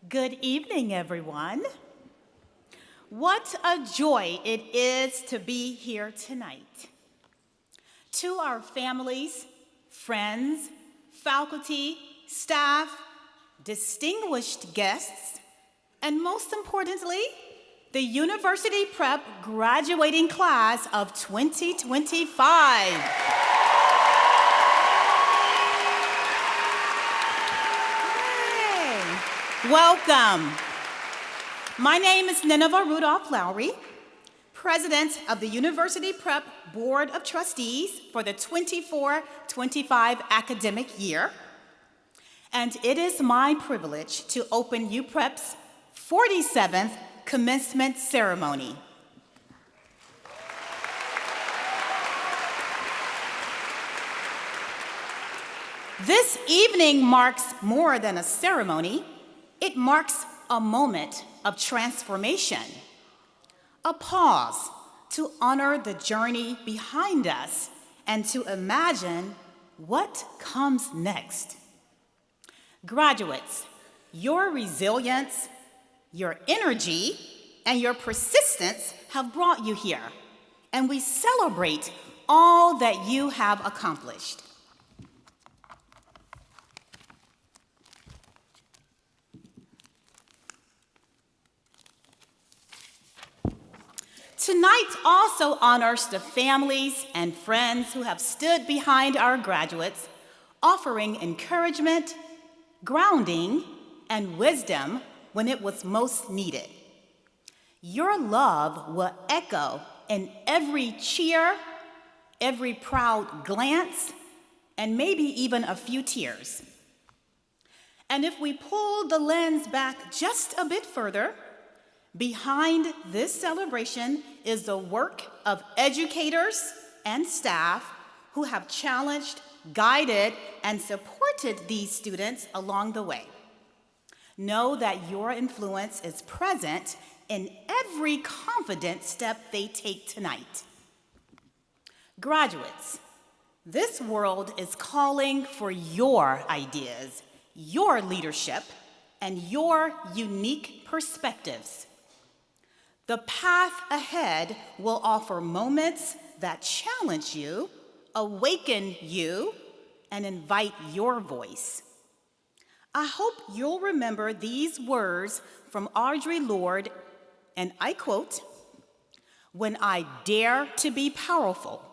Good evening, everyone. What a joy it is to be here tonight. To our families, friends, faculty, staff, distinguished guests, and most importantly, the University Prep graduating class of 2025. Welcome. My name is Nineveh Rudolph Lowry, President of the University Prep Board of Trustees for the 24-25 academic year, and it is my privilege to open UPrep's 47th commencement ceremony. This evening marks more than a ceremony. It marks a moment of transformation, a pause to honor the journey behind us and to imagine what comes next. Graduates, your resilience, your energy, and your persistence have brought you here, and we celebrate all that you have accomplished. Tonight also honors the families and friends who have stood behind our graduates, offering encouragement, grounding, and wisdom when it was most needed. Your love will echo in every cheer, every proud glance, and maybe even a few tears. And if we pull the lens back just a bit further, behind this celebration is the work of educators and staff who have challenged, guided, and supported these students along the way. Know that your influence is present in every confident step they take tonight. Graduates, this world is calling for your ideas, your leadership, and your unique perspectives. The path ahead will offer moments that challenge you, awaken you, and invite your voice. I hope you'll remember these words from Audre Lorde, and I quote, "When I dare to be powerful,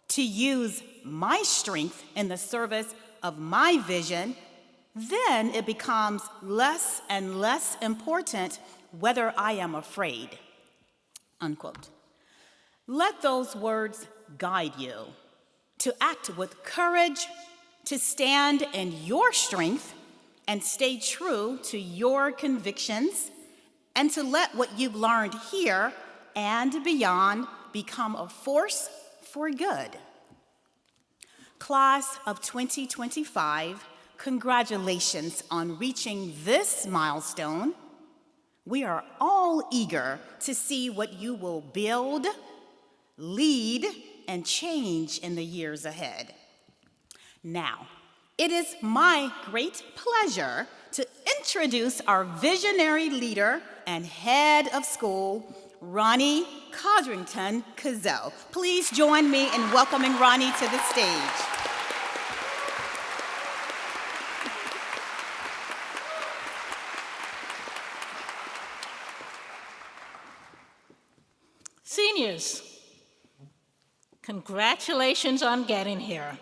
to use my strength in the service of my vision, then it becomes less and less important whether I am afraid." Unquote. Let those words guide you to act with courage, to stand in your strength and stay true to your convictions, and to let what you've learned here and beyond become a force for good. Class of 2025, congratulations on reaching this milestone. We are all eager to see what you will build, lead, and change in the years ahead. Now, it is my great pleasure to introduce our visionary leader and head of school, Ronnie Codrington-Cazeau. Please join me in welcoming Ronnie to the stage. Seniors, congratulations on getting here.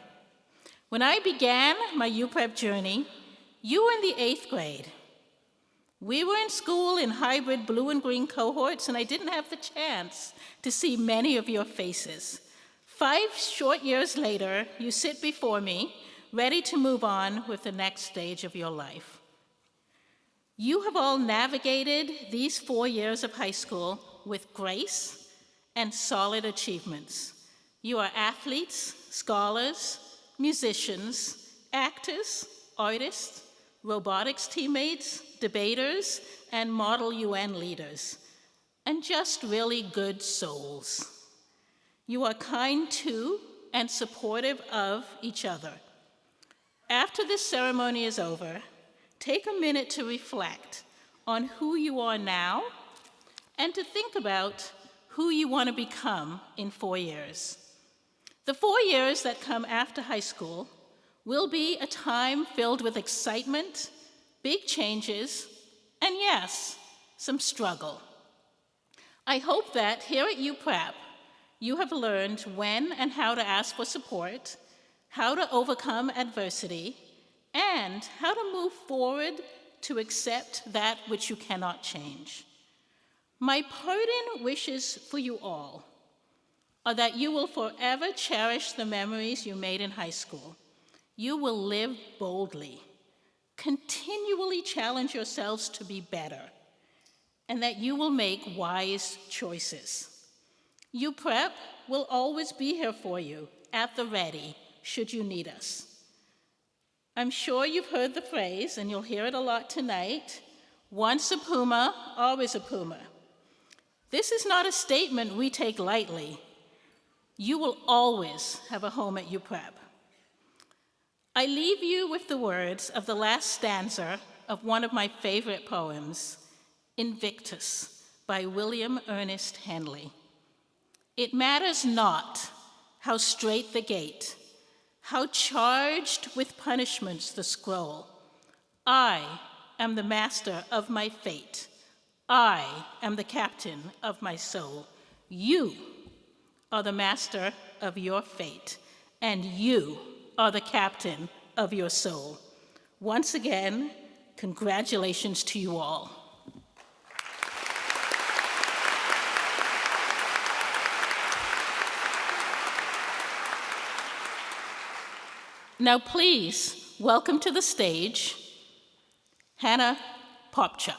When I began my UPrep journey, you were in the 8th grade. We were in school in hybrid blue and green cohorts, and I didn't have the chance to see many of your faces. 5 short years later, you sit before me, ready to move on with the next stage of your life. You have all navigated these 4 years of high school with grace and solid achievements. You are athletes, scholars, musicians, actors, artists, robotics teammates, debaters, and model UN leaders, and just really good souls. You are kind to and supportive of each other. After this ceremony is over, take a minute to reflect on who you are now and to think about who you want to become in 4 years. The 4 years that come after high school will be a time filled with excitement, big changes, and yes, some struggle. I hope that here at UPrep, you have learned when and how to ask for support, how to overcome adversity, and how to move forward to accept that which you cannot change. My parting wishes for you all are that you will forever cherish the memories you made in high school. You will live boldly, continually challenge yourselves to be better, and that you will make wise choices. UPrep will always be here for you at the ready, should you need us. I'm sure you've heard the phrase, and you'll hear it a lot tonight, once a Puma, always a Puma. This is not a statement we take lightly. You will always have a home at UPrep. I leave you with the words of the last stanza of one of my favorite poems, Invictus, by William Ernest Henley. It matters not how straight the gate, how charged with punishments the scroll. I am the master of my fate. I am the captain of my soul. You are the master of your fate, and you are the captain of your soul. Once again, congratulations to you all. Now please, welcome to the stage, Hannah Popchuk.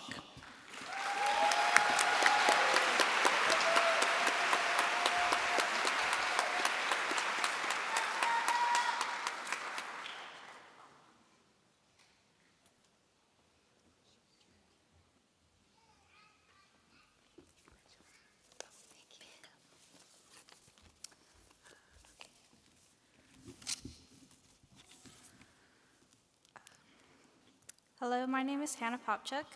Hello, my name is Hannah Popchuk.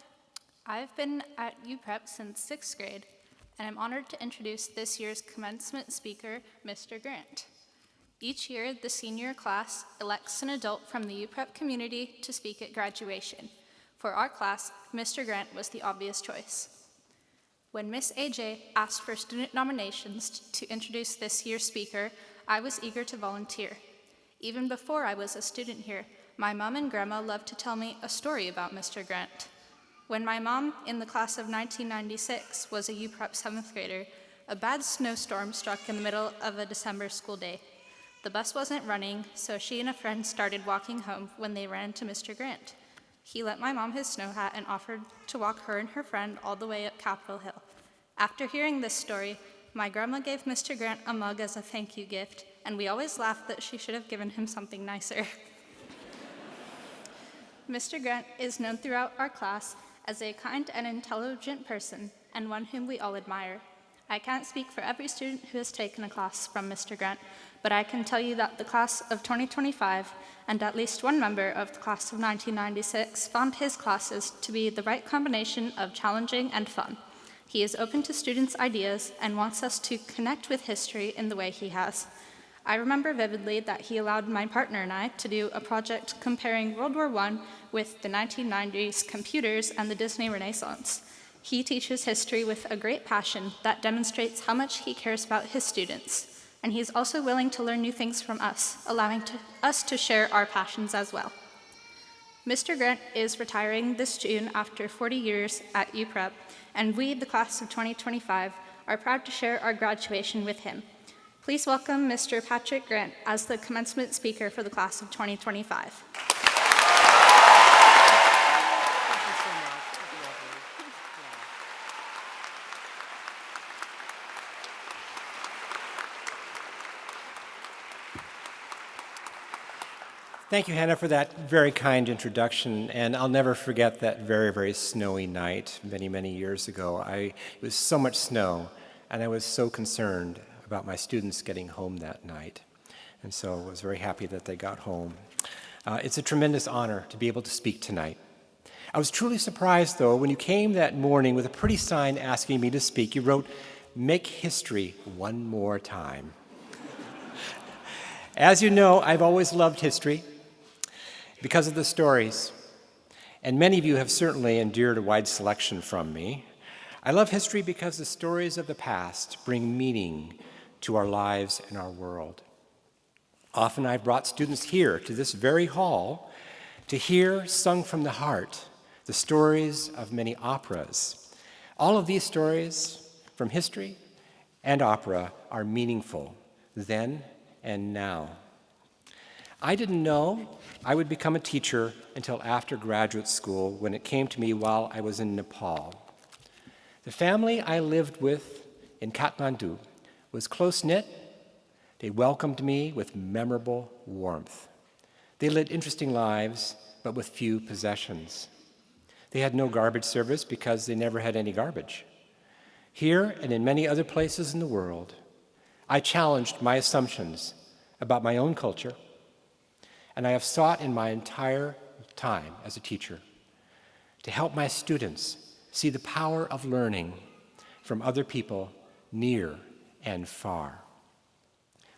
I've been at UPrep since 6th grade, and I'm honored to introduce this year's commencement speaker, Mr. Grant. Each year, the senior class elects an adult from the UPrep community to speak at graduation. For our class, Mr. Grant was the obvious choice. When Miss AJ asked for student nominations to introduce this year's speaker, I was eager to volunteer. Even before I was a student here, my mom and grandma loved to tell me a story about Mr. Grant. When my mom, in the class of 1996, was a UPrep 7th grader, a bad snowstorm struck in the middle of a December school day. The bus wasn't running, so she and a friend started walking home when they ran into Mr. Grant. He lent my mom his snow hat and offered to walk her and her friend all the way up Capitol Hill. After hearing this story, my grandma gave Mr. Grant a mug as a thank you gift, and we always laughed that she should have given him something nicer. Mr. Grant is known throughout our class as a kind and intelligent person, and one whom we all admire. I can't speak for every student who has taken a class from Mr. Grant, but I can tell you that the class of 2025 and at least one member of the class of 1996 found his classes to be the right combination of challenging and fun. He is open to students' ideas and wants us to connect with history in the way he has. I remember vividly that he allowed my partner and I to do a project comparing World War I with the 1990s computers and the Disney Renaissance. He teaches history with a great passion that demonstrates how much he cares about his students, and he's also willing to learn new things from us, allowing us to share our passions as well. Mr. Grant is retiring this June after 40 years at UPrep, and we, the class of 2025, are proud to share our graduation with him. Please welcome Mr. Patrick Grant as the commencement speaker for the class of 2025. Thank you, Hannah, for that very kind introduction. And I'll never forget that very, very snowy night many, many years ago. It was so much snow, and I was so concerned about my students getting home that night. And so I was very happy that they got home. It's a tremendous honor to be able to speak tonight. I was truly surprised, though, when you came that morning with a pretty sign asking me to speak. You wrote, "Make history one more time." As you know, I've always loved history because of the stories, and many of you have certainly endured a wide selection from me. I love history because the stories of the past bring meaning to our lives and our world. Often I've brought students here to this very hall to hear, sung from the heart, the stories of many operas. All of these stories from history and opera are meaningful then and now. I didn't know I would become a teacher until after graduate school when it came to me while I was in Nepal. The family I lived with in Kathmandu was close-knit. They welcomed me with memorable warmth. They led interesting lives, but with few possessions. They had no garbage service because they never had any garbage. Here and in many other places in the world, I challenged my assumptions about my own culture, and I have sought in my entire time as a teacher to help my students see the power of learning from other people near and far.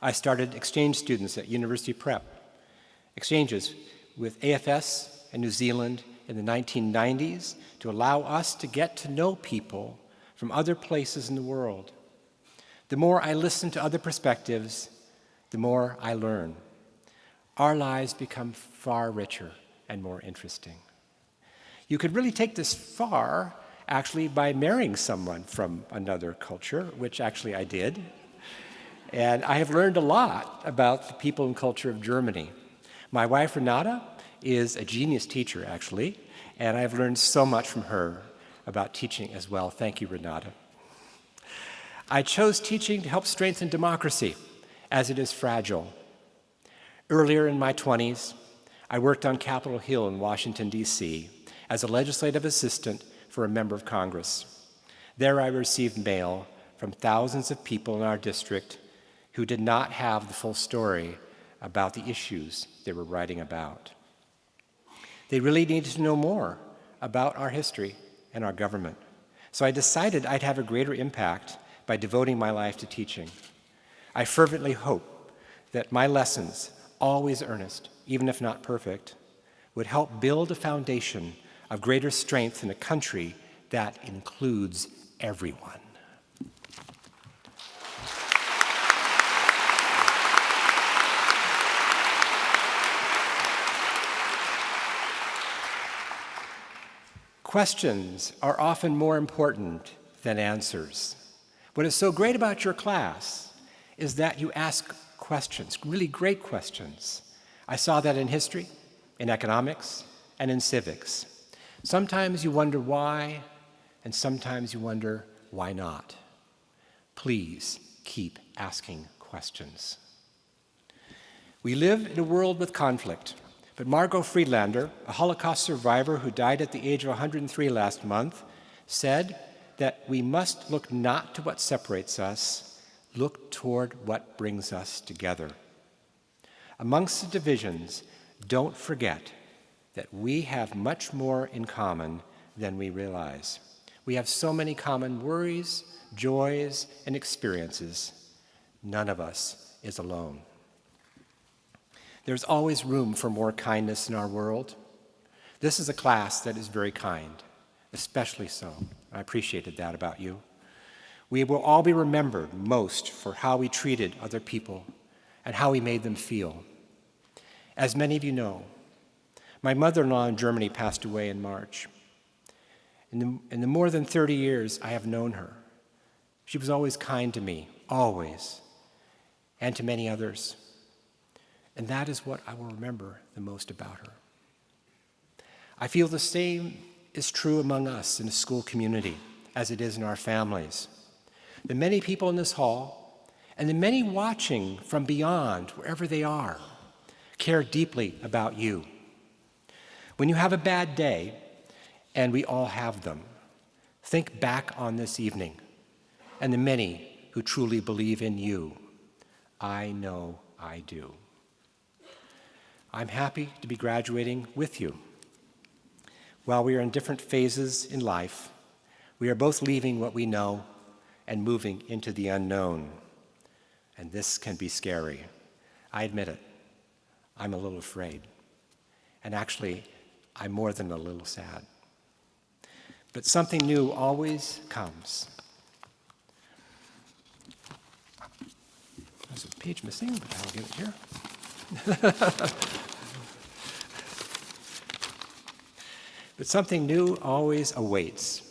I started exchange students at University Prep, exchanges with AFS and New Zealand in the 1990s to allow us to get to know people from other places in the world. The more I listen to other perspectives, the more I learn. Our lives become far richer and more interesting. You could really take this far, actually, by marrying someone from another culture, which actually I did. And I have learned a lot about the people and culture of Germany. My wife, Renata, is a genius teacher, actually, and I've learned so much from her about teaching as well. Thank you, Renata. I chose teaching to help strengthen democracy, as it is fragile. Earlier in my 20s, I worked on Capitol Hill in Washington, D.C., as a legislative assistant for a member of Congress. There I received mail from thousands of people in our district who did not have the full story about the issues they were writing about. They really needed to know more about our history and our government. So I decided I'd have a greater impact by devoting my life to teaching. I fervently hope that my lessons, always earnest, even if not perfect, would help build a foundation of greater strength in a country that includes everyone. Questions are often more important than answers. What is so great about your class is that you ask questions, really great questions. I saw that in history, in economics, and in civics. Sometimes you wonder why, and sometimes you wonder why not. Please keep asking questions. We live in a world with conflict, but Margot Friedlander, a Holocaust survivor who died at the age of 103 last month, said that we must look not to what separates us, look toward what brings us together. Amongst the divisions, don't forget that we have much more in common than we realize. We have so many common worries, joys, and experiences. None of us is alone. There's always room for more kindness in our world. This is a class that is very kind, especially so. I appreciated that about you. We will all be remembered most for how we treated other people and how we made them feel. As many of you know, my mother-in-law in Germany passed away in March. In the more than 30 years I have known her, she was always kind to me, always, and to many others. And that is what I will remember the most about her. I feel the same is true among us in the school community as it is in our families. The many people in this hall and the many watching from beyond, wherever they are, care deeply about you. When you have a bad day, and we all have them, think back on this evening and the many who truly believe in you. I know I do. I'm happy to be graduating with you. While we are in different phases in life, we are both leaving what we know and moving into the unknown. And this can be scary. I admit it. I'm a little afraid. And actually, I'm more than a little sad. But something new always comes. There's a page missing, but I'll get it here. But something new always awaits.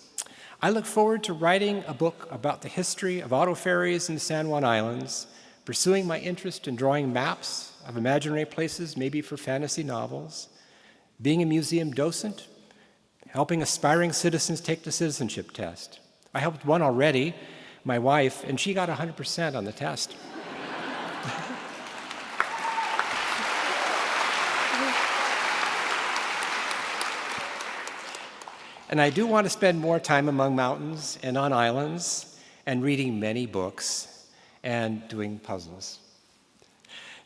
I look forward to writing a book about the history of auto ferries in the San Juan Islands, pursuing my interest in drawing maps of imaginary places, maybe for fantasy novels, being a museum docent, helping aspiring citizens take the citizenship test. I helped one already, my wife, and she got 100% on the test. And I do want to spend more time among mountains and on islands and reading many books and doing puzzles.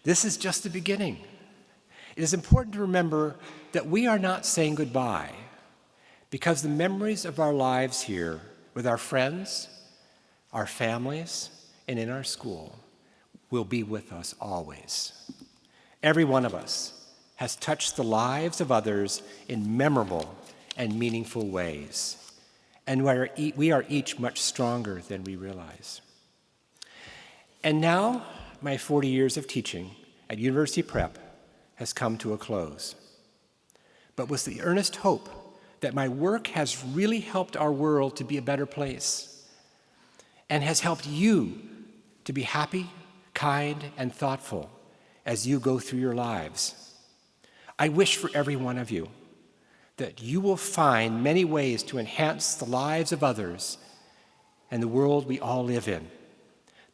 This is just the beginning. It is important to remember that we are not saying goodbye, because the memories of our lives here with our friends, our families, and in our school will be with us always. Every one of us has touched the lives of others in memorable and meaningful ways, and we are each much stronger than we realize. And now, my 40 years of teaching at University Prep has come to a close. But with the earnest hope that my work has really helped our world to be a better place and has helped you to be happy, kind, and thoughtful as you go through your lives. I wish for every one of you that you will find many ways to enhance the lives of others and the world we all live in.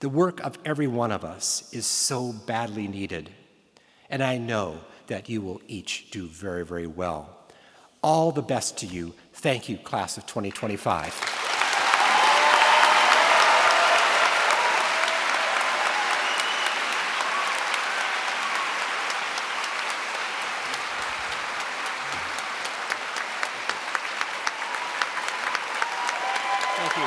The work of every one of us is so badly needed, and I know that you will each do very, very well. All the best to you. Thank you, class of 2025. Thank you.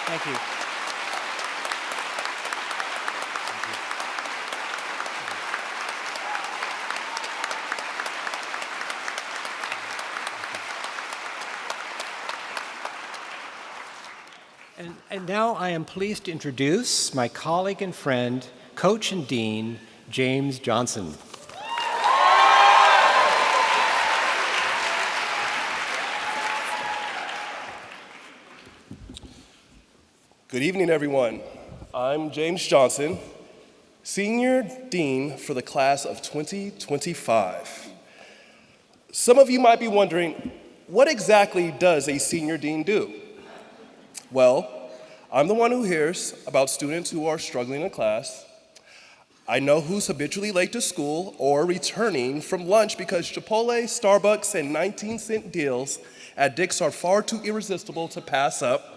Thank you. And now I am pleased to introduce my colleague and friend, coach and dean, James Johnson. Good evening, everyone. I'm James Johnson, Senior Dean for the class of 2025. Some of you might be wondering, what exactly does a Senior Dean do? Well, I'm the one who hears about students who are struggling in class. I know who's habitually late to school or returning from lunch because Chipotle, Starbucks, and 19-cent deals at Dick's are far too irresistible to pass up.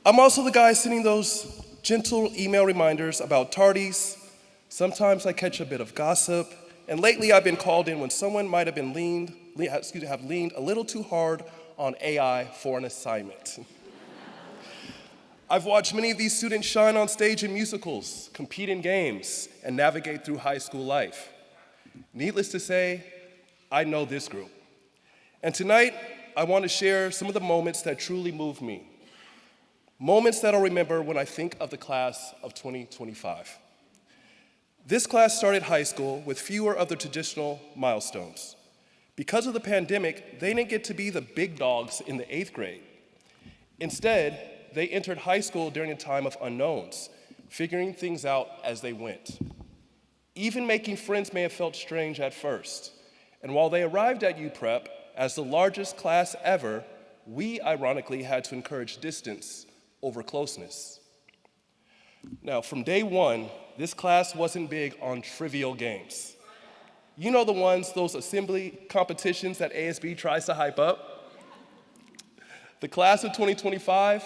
I'm also the guy sending those gentle email reminders about tardies. Sometimes I catch a bit of gossip, and lately I've been called in when someone might have been leaned a little too hard on AI for an assignment. I've watched many of these students shine on stage in musicals, compete in games, and navigate through high school life. Needless to say, I know this group. And tonight, I want to share some of the moments that truly moved me. Moments that I'll remember when I think of the class of 2025. This class started high school with fewer of the traditional milestones. Because of the pandemic, they didn't get to be the big dogs in the 8th grade. Instead, they entered high school during a time of unknowns, figuring things out as they went. Even making friends may have felt strange at first. And while they arrived at UPrep as the largest class ever, we ironically had to encourage distance over closeness. Now, from day one, this class wasn't big on trivial games. You know the ones, those assembly competitions that ASB tries to hype up? The class of 2025,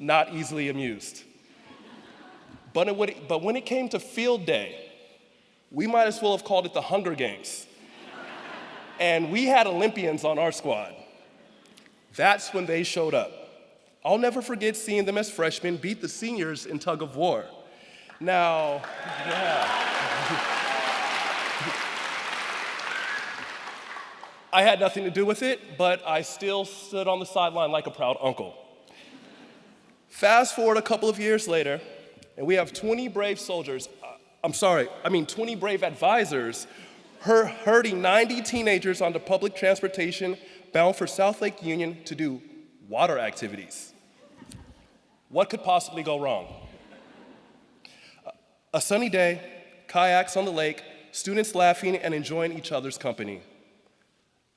not easily amused. But when it came to field day, We might as well have called it the Hunger Games. And we had Olympians on our squad. That's when they showed up. I'll never forget seeing them as freshmen beat the seniors in tug of war. Now, I had nothing to do with it, but I still stood on the sideline like a proud uncle. Fast forward a couple of years later, and we have 20 brave soldiers, 20 brave advisors herding 90 teenagers onto public transportation bound for South Lake Union to do water activities. What could possibly go wrong? A sunny day, kayaks on the lake, students laughing and enjoying each other's company.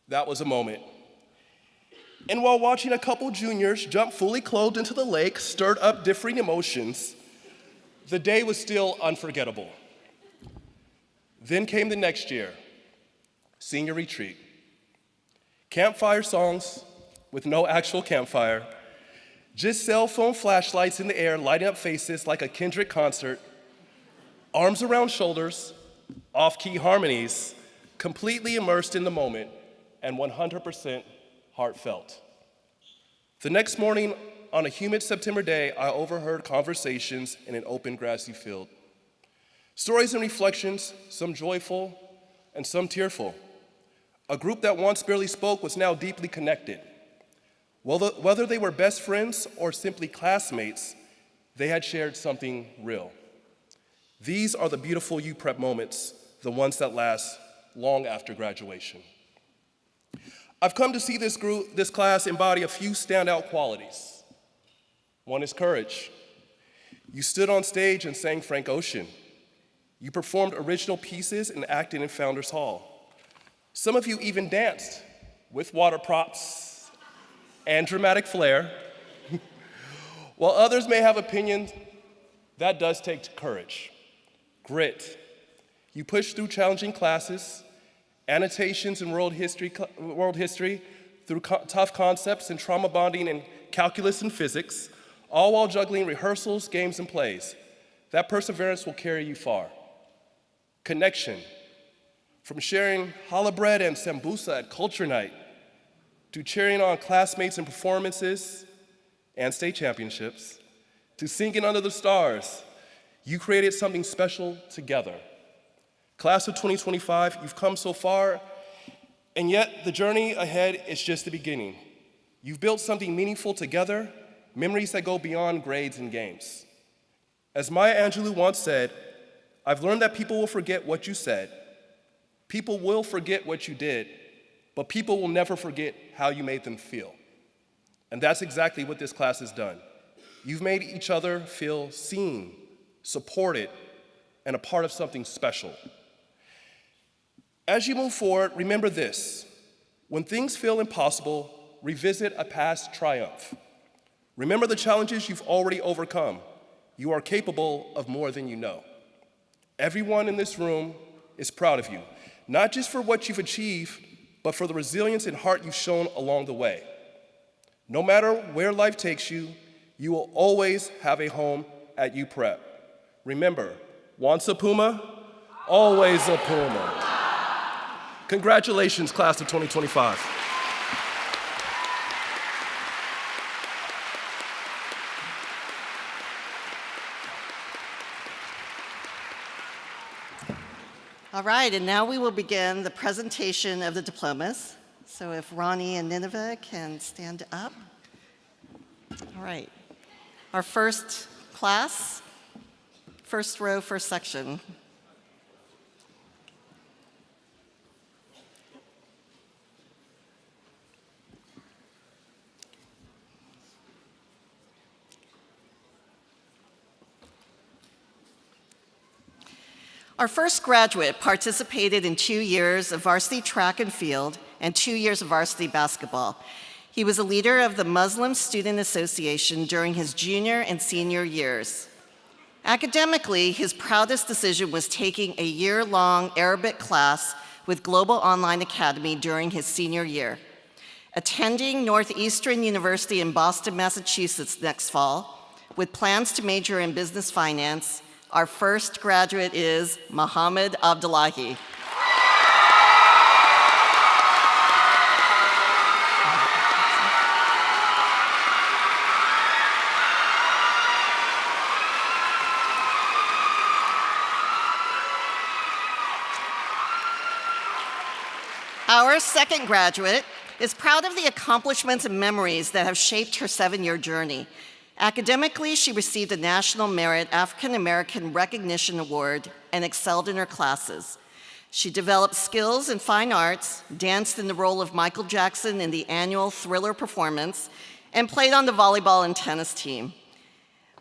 That was a moment. And while watching a couple juniors jump fully clothed into the lake stirred up differing emotions, the day was still unforgettable. Then came the next year, senior retreat. Campfire songs with no actual campfire, just cell phone flashlights in the air lighting up faces like a Kendrick concert, arms around shoulders, off-key harmonies, completely immersed in the moment and 100% heartfelt. The next morning, on a humid September day, I overheard conversations in an open grassy field. Stories and reflections, some joyful and some tearful. A group that once barely spoke was now deeply connected. Whether they were best friends or simply classmates, they had shared something real. These are the beautiful UPrep moments, the ones that last long after graduation. I've come to see this class embody a few standout qualities. One is courage. You stood on stage and sang Frank Ocean. You performed original pieces and acted in Founders Hall. Some of you even danced with water props and dramatic flair. While others may have opinions, that does take courage. Grit. You pushed through challenging classes, annotations in world history through tough concepts and trauma bonding and calculus and physics, all while juggling rehearsals, games, and plays. That perseverance will carry you far. Connection. From sharing challah bread and sambusa at culture night, to cheering on classmates in performances and state championships, to singing under the stars, you created something special together. Class of 2025, you've come so far, and yet the journey ahead is just the beginning. You've built something meaningful together, memories that go beyond grades and games. As Maya Angelou once said, I've learned that people will forget what you said, people will forget what you did, but people will never forget how you made them feel. And that's exactly what this class has done. You've made each other feel seen, supported, and a part of something special. As you move forward, remember this. When things feel impossible, revisit a past triumph. Remember the challenges you've already overcome. You are capable of more than you know. Everyone in this room is proud of you, not just for what you've achieved, but for the resilience and heart you've shown along the way. No matter where life takes you, you will always have a home at UPrep. Remember, once a Puma, always a Puma. Congratulations, class of 2025. All right, and now we will begin the presentation of the diplomas. So if Ronnie and Nineveh can stand up. All right. Our first class, first row, first section. Our first graduate participated in 2 years of varsity track and field and 2 years of varsity basketball. He was a leader of the Muslim Student Association during his junior and senior years. Academically, his proudest decision was taking a year-long Arabic class with Global Online Academy during his senior year. Attending Northeastern University in Boston, Massachusetts next fall, with plans to major in business finance, Our first graduate is Mohammed Abdullahi. Our second graduate is proud of the accomplishments and memories that have shaped her 7-year journey. Academically, she received a National Merit African American Recognition Award and excelled in her classes. She developed skills in fine arts, danced in the role of Michael Jackson in the annual Thriller performance, and played on the volleyball and tennis team.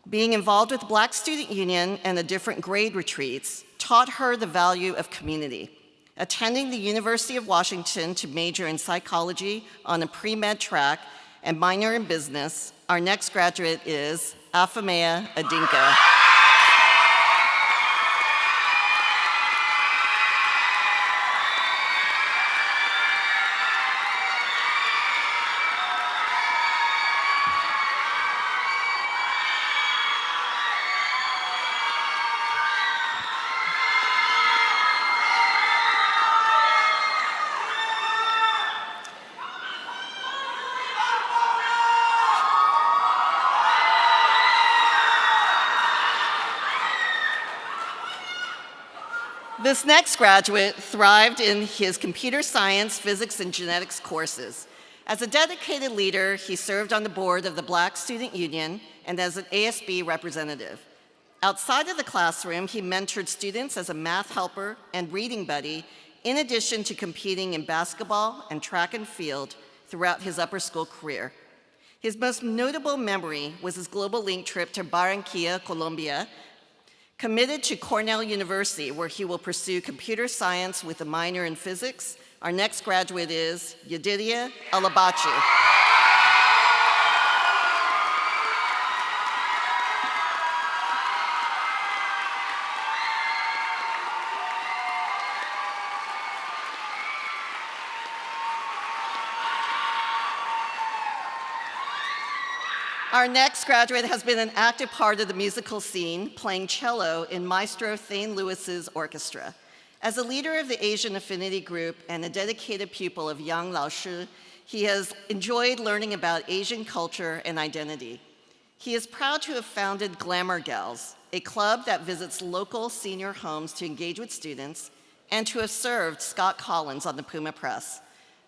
Being involved with the Black Student Union and the different grade retreats taught her the value of community. Attending the University of Washington to major in psychology on a pre-med track and minor in business, our next graduate is Afamea Adinka. This next graduate thrived in his computer science, physics, and genetics courses. As a dedicated leader, he served on the board of the Black Student Union and as an ASB representative. Outside of the classroom, he mentored students as a math helper and reading buddy, in addition to competing in basketball and track and field throughout his upper school career. His most notable memory was his Global Link trip to Barranquilla, Colombia, committed to Cornell University, where he will pursue computer science with a minor in physics. Our next graduate is Yedidia Alabachi. Our next graduate has been an active part of the musical scene, playing cello in Maestro Thane Lewis's orchestra. As a leader of the Asian Affinity Group and a dedicated pupil of Yang Laoshi, he has enjoyed learning about Asian culture and identity. He is proud to have founded Glamour Gals, a club that visits local senior homes to engage with students, and to have served Scott Collins on the Puma Press.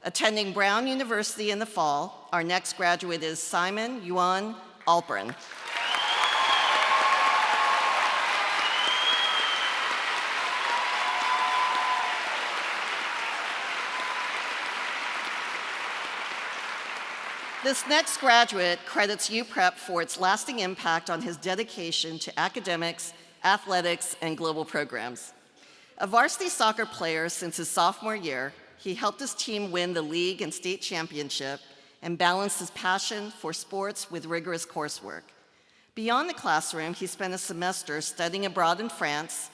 Attending Brown University in the fall, our next graduate is Simon Yuan Alpern. This next graduate credits UPrep for its lasting impact on his dedication to academics, athletics, and global programs. A varsity soccer player since his sophomore year, he helped his team win the league and state championship and balanced his passion for sports with rigorous coursework. Beyond the classroom, he spent a semester studying abroad in France,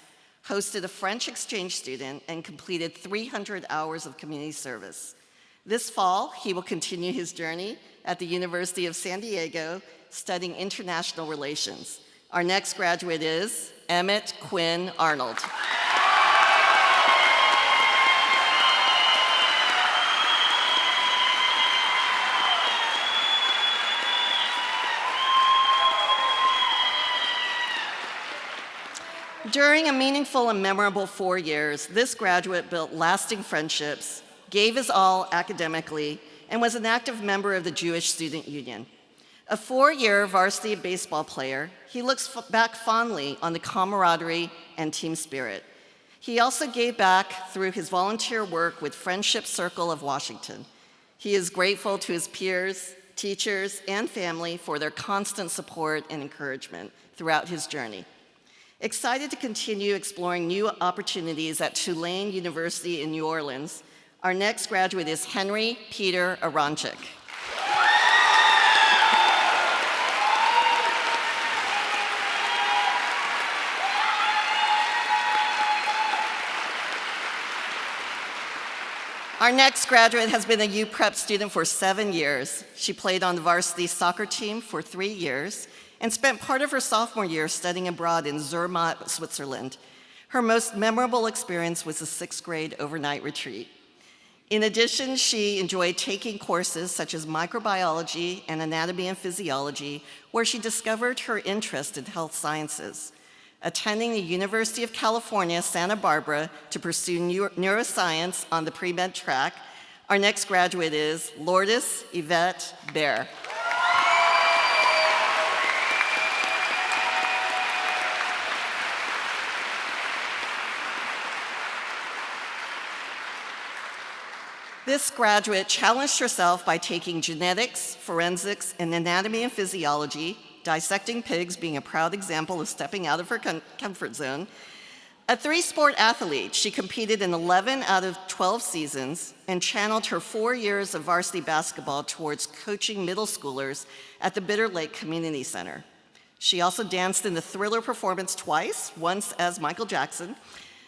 hosted a French exchange student, and completed 300 hours of community service. This fall, he will continue his journey at the University of San Diego, studying international relations. Our next graduate is Emmett Quinn Arnold. During a meaningful and memorable 4 years, this graduate built lasting friendships, gave his all academically, and was an active member of the Jewish Student Union. A 4-year varsity baseball player, he looks back fondly on the camaraderie and team spirit. He also gave back through his volunteer work with Friendship Circle of Washington. He is grateful to his peers, teachers, and family for their constant support and encouragement throughout his journey. Excited to continue exploring new opportunities at Tulane University in New Orleans, our next graduate is Henry Peter Aronchik. Our next graduate has been a UPrep student for 7 years. She played on the varsity soccer team for 3 years and spent part of her sophomore year studying abroad in Zermatt, Switzerland. Her most memorable experience was the 6th grade overnight retreat. In addition, she enjoyed taking courses such as microbiology and anatomy and physiology, where she discovered her interest in health sciences. Attending the University of California, Santa Barbara to pursue neuroscience on the pre-med track, our next graduate is Lourdes Yvette Bear. This graduate challenged herself by taking genetics, forensics, and anatomy and physiology, dissecting pigs being a proud example of stepping out of her comfort zone. A 3-sport athlete, she competed in 11 out of 12 seasons and channeled her 4 years of varsity basketball towards coaching middle schoolers at the Bitter Lake Community Center. She also danced in the Thriller performance twice, once as Michael Jackson.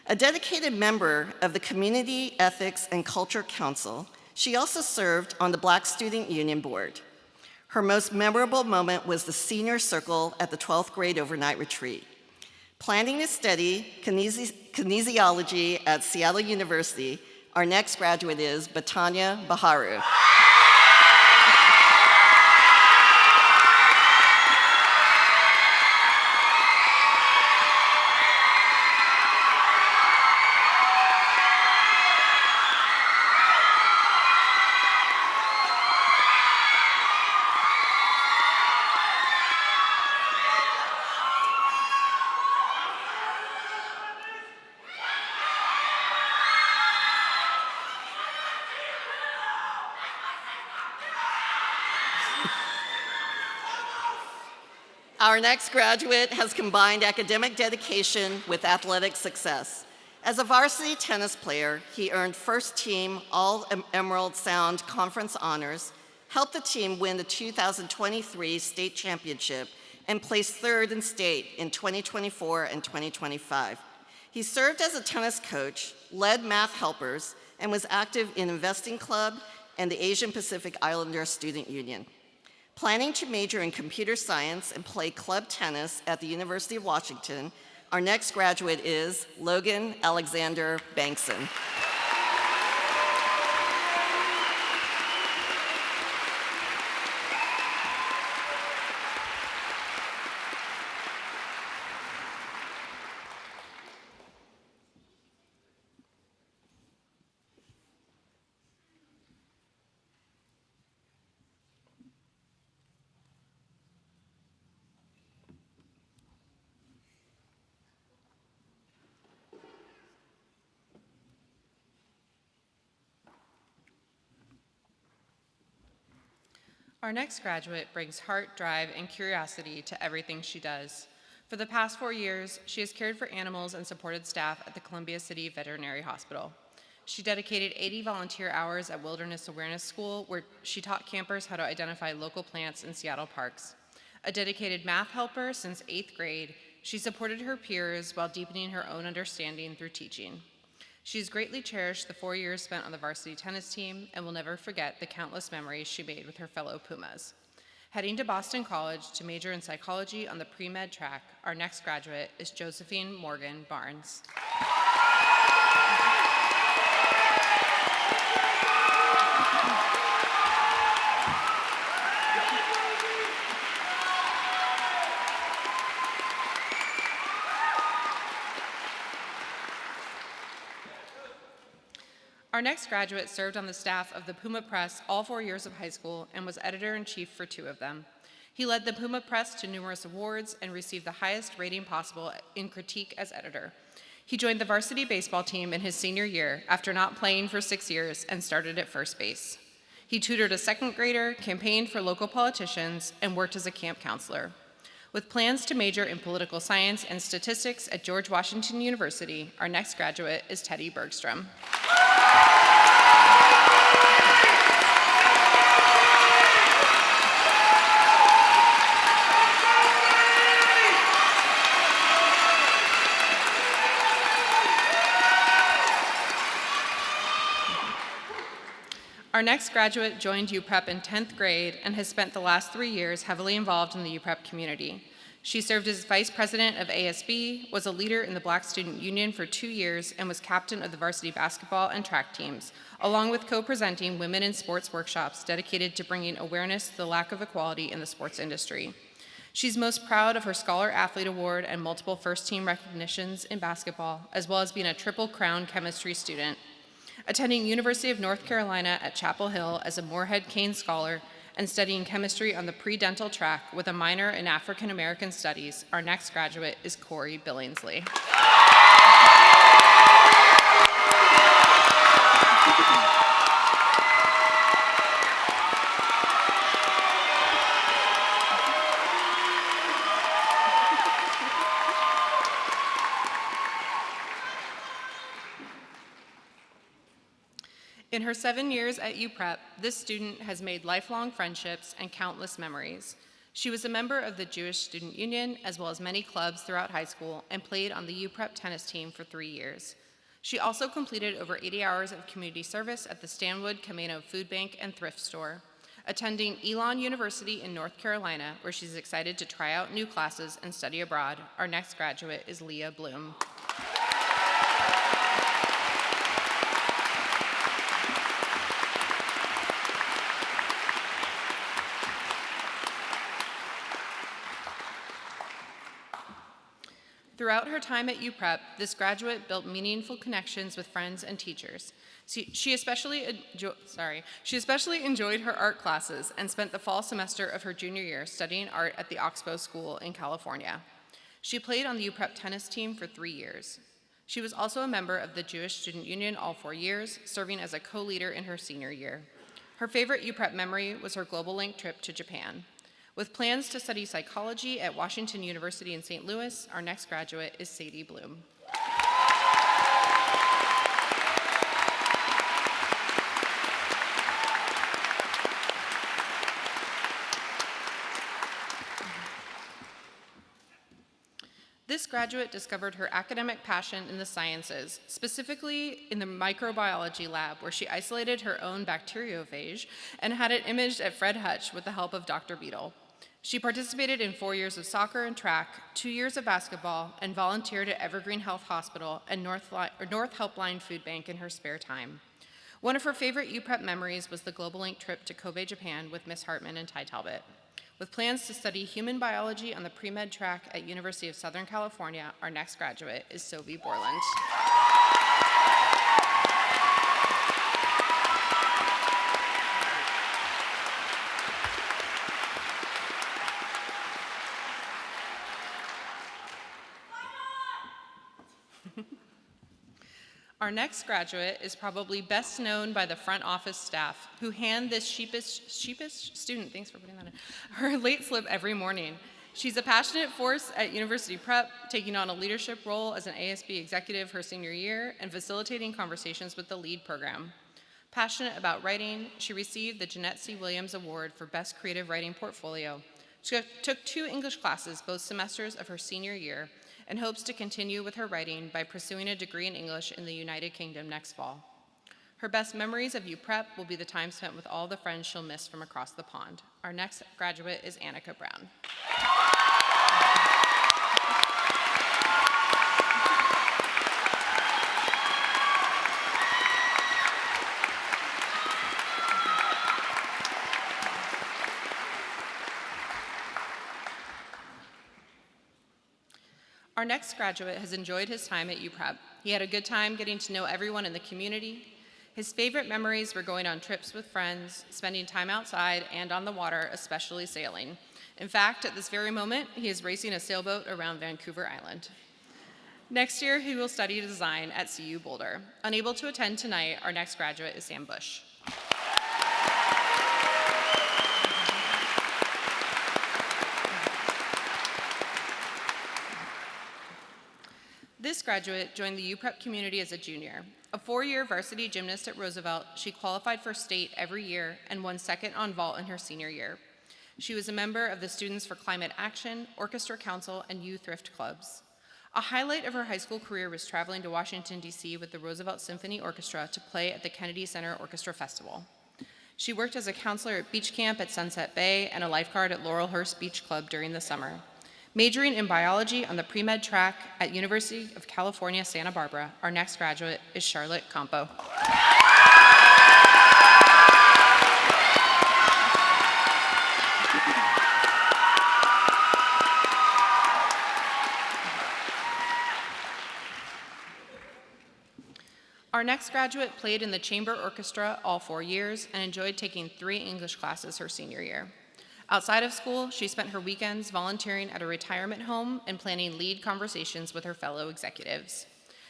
A dedicated member of the Community Ethics and Culture Council, she also served on the Black Student Union Board. Her most memorable moment was the senior circle at the 12th grade overnight retreat. Planning to study kinesiology at Seattle University, our next graduate is Batanya Baharu. Our next graduate has combined academic dedication with athletic success. As a varsity tennis player, he earned first team All-Emerald Sound Conference honors, helped the team win the 2023 state championship, and placed third in state in 2024 and 2025. He served as a tennis coach, led math helpers, and was active in Investing Club and the Asian Pacific Islander Student Union. Planning to major in computer science and play club tennis at the University of Washington, our next graduate is Logan Alexander Bankson. Our next graduate brings heart, drive, and curiosity to everything she does. For the past 4 years, she has cared for animals and supported staff at the Columbia City Veterinary Hospital. She dedicated 80 volunteer hours at Wilderness Awareness School, where she taught campers how to identify local plants in Seattle parks. A dedicated math helper since 8th grade, she supported her peers while deepening her own understanding through teaching. She's greatly cherished the 4 years spent on the varsity tennis team and will never forget the countless memories she made with her fellow Pumas. Heading to Boston College to major in psychology on the pre-med track, our next graduate is Josephine Morgan Barnes. Our next graduate served on the staff of the Puma Press all 4 years of high school and was editor-in-chief for 2 of them. He led the Puma Press to numerous awards and received the highest rating possible in critique as editor. He joined the varsity baseball team in his senior year after not playing for 6 years and started at first base. He tutored a 2nd grader, campaigned for local politicians, and worked as a camp counselor. With plans to major in political science and statistics at George Washington University, our next graduate is Teddy Bergstrom. Our next graduate joined UPrep in 10th grade and has spent the last 3 years heavily involved in the UPrep community. She served as vice president of ASB, was a leader in the Black Student Union for 2 years, and was captain of the varsity basketball and track teams, along with co-presenting women in sports workshops dedicated to bringing awareness to the lack of equality in the sports industry. She's most proud of her Scholar Athlete Award and multiple first-team recognitions in basketball, as well as being a Triple Crown chemistry student. Attending University of North Carolina at Chapel Hill as a Moorhead Kane Scholar and studying chemistry on the pre-dental track with a minor in African American Studies, our next graduate is Corey Billingsley. In her 7 years at UPrep, this student has made lifelong friendships and countless memories. She was a member of the Jewish Student Union, as well as many clubs throughout high school, and played on the UPrep tennis team for 3 years. She also completed over 80 hours of community service at the Stanwood Camino Food Bank and Thrift Store, attending Elon University in North Carolina, where she's excited to try out new classes and study abroad. Our next graduate is Leah Bloom. Throughout her time at UPrep, this graduate built meaningful connections with friends and teachers. She especially enjoyed her art classes and spent the fall semester of her junior year studying art at the Oxbow School in California. She played on the UPrep tennis team for 3 years. She was also a member of the Jewish Student Union all 4 years, serving as a co-leader in her senior year. Her favorite UPrep memory was her Global Link trip to Japan. With plans to study psychology at Washington University in St. Louis, our next graduate is Sadie Bloom. This graduate discovered her academic passion in the sciences, specifically in the microbiology lab, where she isolated her own bacteriophage and had it imaged at Fred Hutch with the help of Dr. Beetle. She participated in 4 years of soccer and track, 2 years of basketball, and volunteered at Evergreen Health Hospital and North Helpline Food Bank in her spare time. One of her favorite UPrep memories was the Global Link trip to Kobe, Japan with Miss Hartman and Ty Talbot. With plans to study human biology on the pre-med track at University of Southern California, our next graduate is Sophie Borland. Our next graduate is probably best known by the front office staff, who hand this sheepish student, thanks for putting that in, her late slip every morning. She's a passionate force at University Prep, taking on a leadership role as an ASB executive her senior year and facilitating conversations with the LEAD program. Passionate about writing, she received the Jeanette C. Williams Award for Best Creative Writing Portfolio. She took 2 English classes both semesters of her senior year, and hopes to continue with her writing by pursuing a degree in English in the United Kingdom next fall. Her best memories of UPrep will be the time spent with all the friends she'll miss from across the pond. Our next graduate is Annika Brown. Our next graduate has enjoyed his time at UPrep. He had a good time getting to know everyone in the community. His favorite memories were going on trips with friends, spending time outside and on the water, especially sailing. In fact, at this very moment, he is racing a sailboat around Vancouver Island. Next year, he will study design at CU Boulder. Unable to attend tonight, our next graduate is Sam Bush. This graduate joined the UPrep community as a junior. A 4-year varsity gymnast at Roosevelt, she qualified for state every year and won second on vault in her senior year. She was a member of the Students for Climate Action, Orchestra Council, and Youth Thrift Clubs. A highlight of her high school career was traveling to Washington, D.C. with the Roosevelt Symphony Orchestra to play at the Kennedy Center Orchestra Festival. She worked as a counselor at beach camp at Sunset Bay and a lifeguard at Laurelhurst Beach Club during the summer. Majoring in biology on the pre-med track at University of California, Santa Barbara, our next graduate is Charlotte Campo. Our next graduate played in the chamber orchestra all 4 years and enjoyed taking 3 English classes her senior year. Outside of school, she spent her weekends volunteering at a retirement home and planning lead conversations with her fellow executives.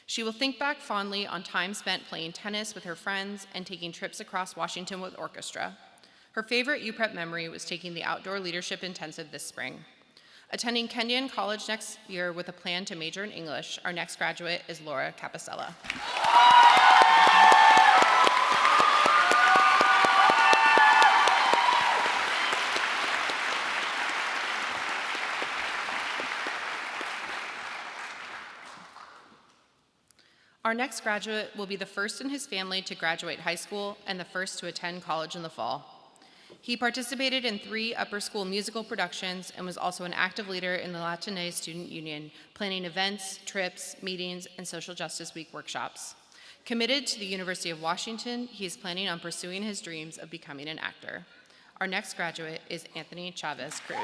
She will think back fondly on time spent playing tennis with her friends and taking trips across Washington with orchestra. Her favorite UPrep memory was taking the outdoor leadership intensive this spring. Attending Kenyon College next year with a plan to major in English, our next graduate is Laura Capicella. Our next graduate will be the first in his family to graduate high school and the first to attend college in the fall. He participated in 3 upper school musical productions and was also an active leader in the Latinx Student Union, planning events, trips, meetings, and Social Justice Week workshops. Committed to the University of Washington, he is planning on pursuing his dreams of becoming an actor. Our next graduate is Anthony Chavez Cruz.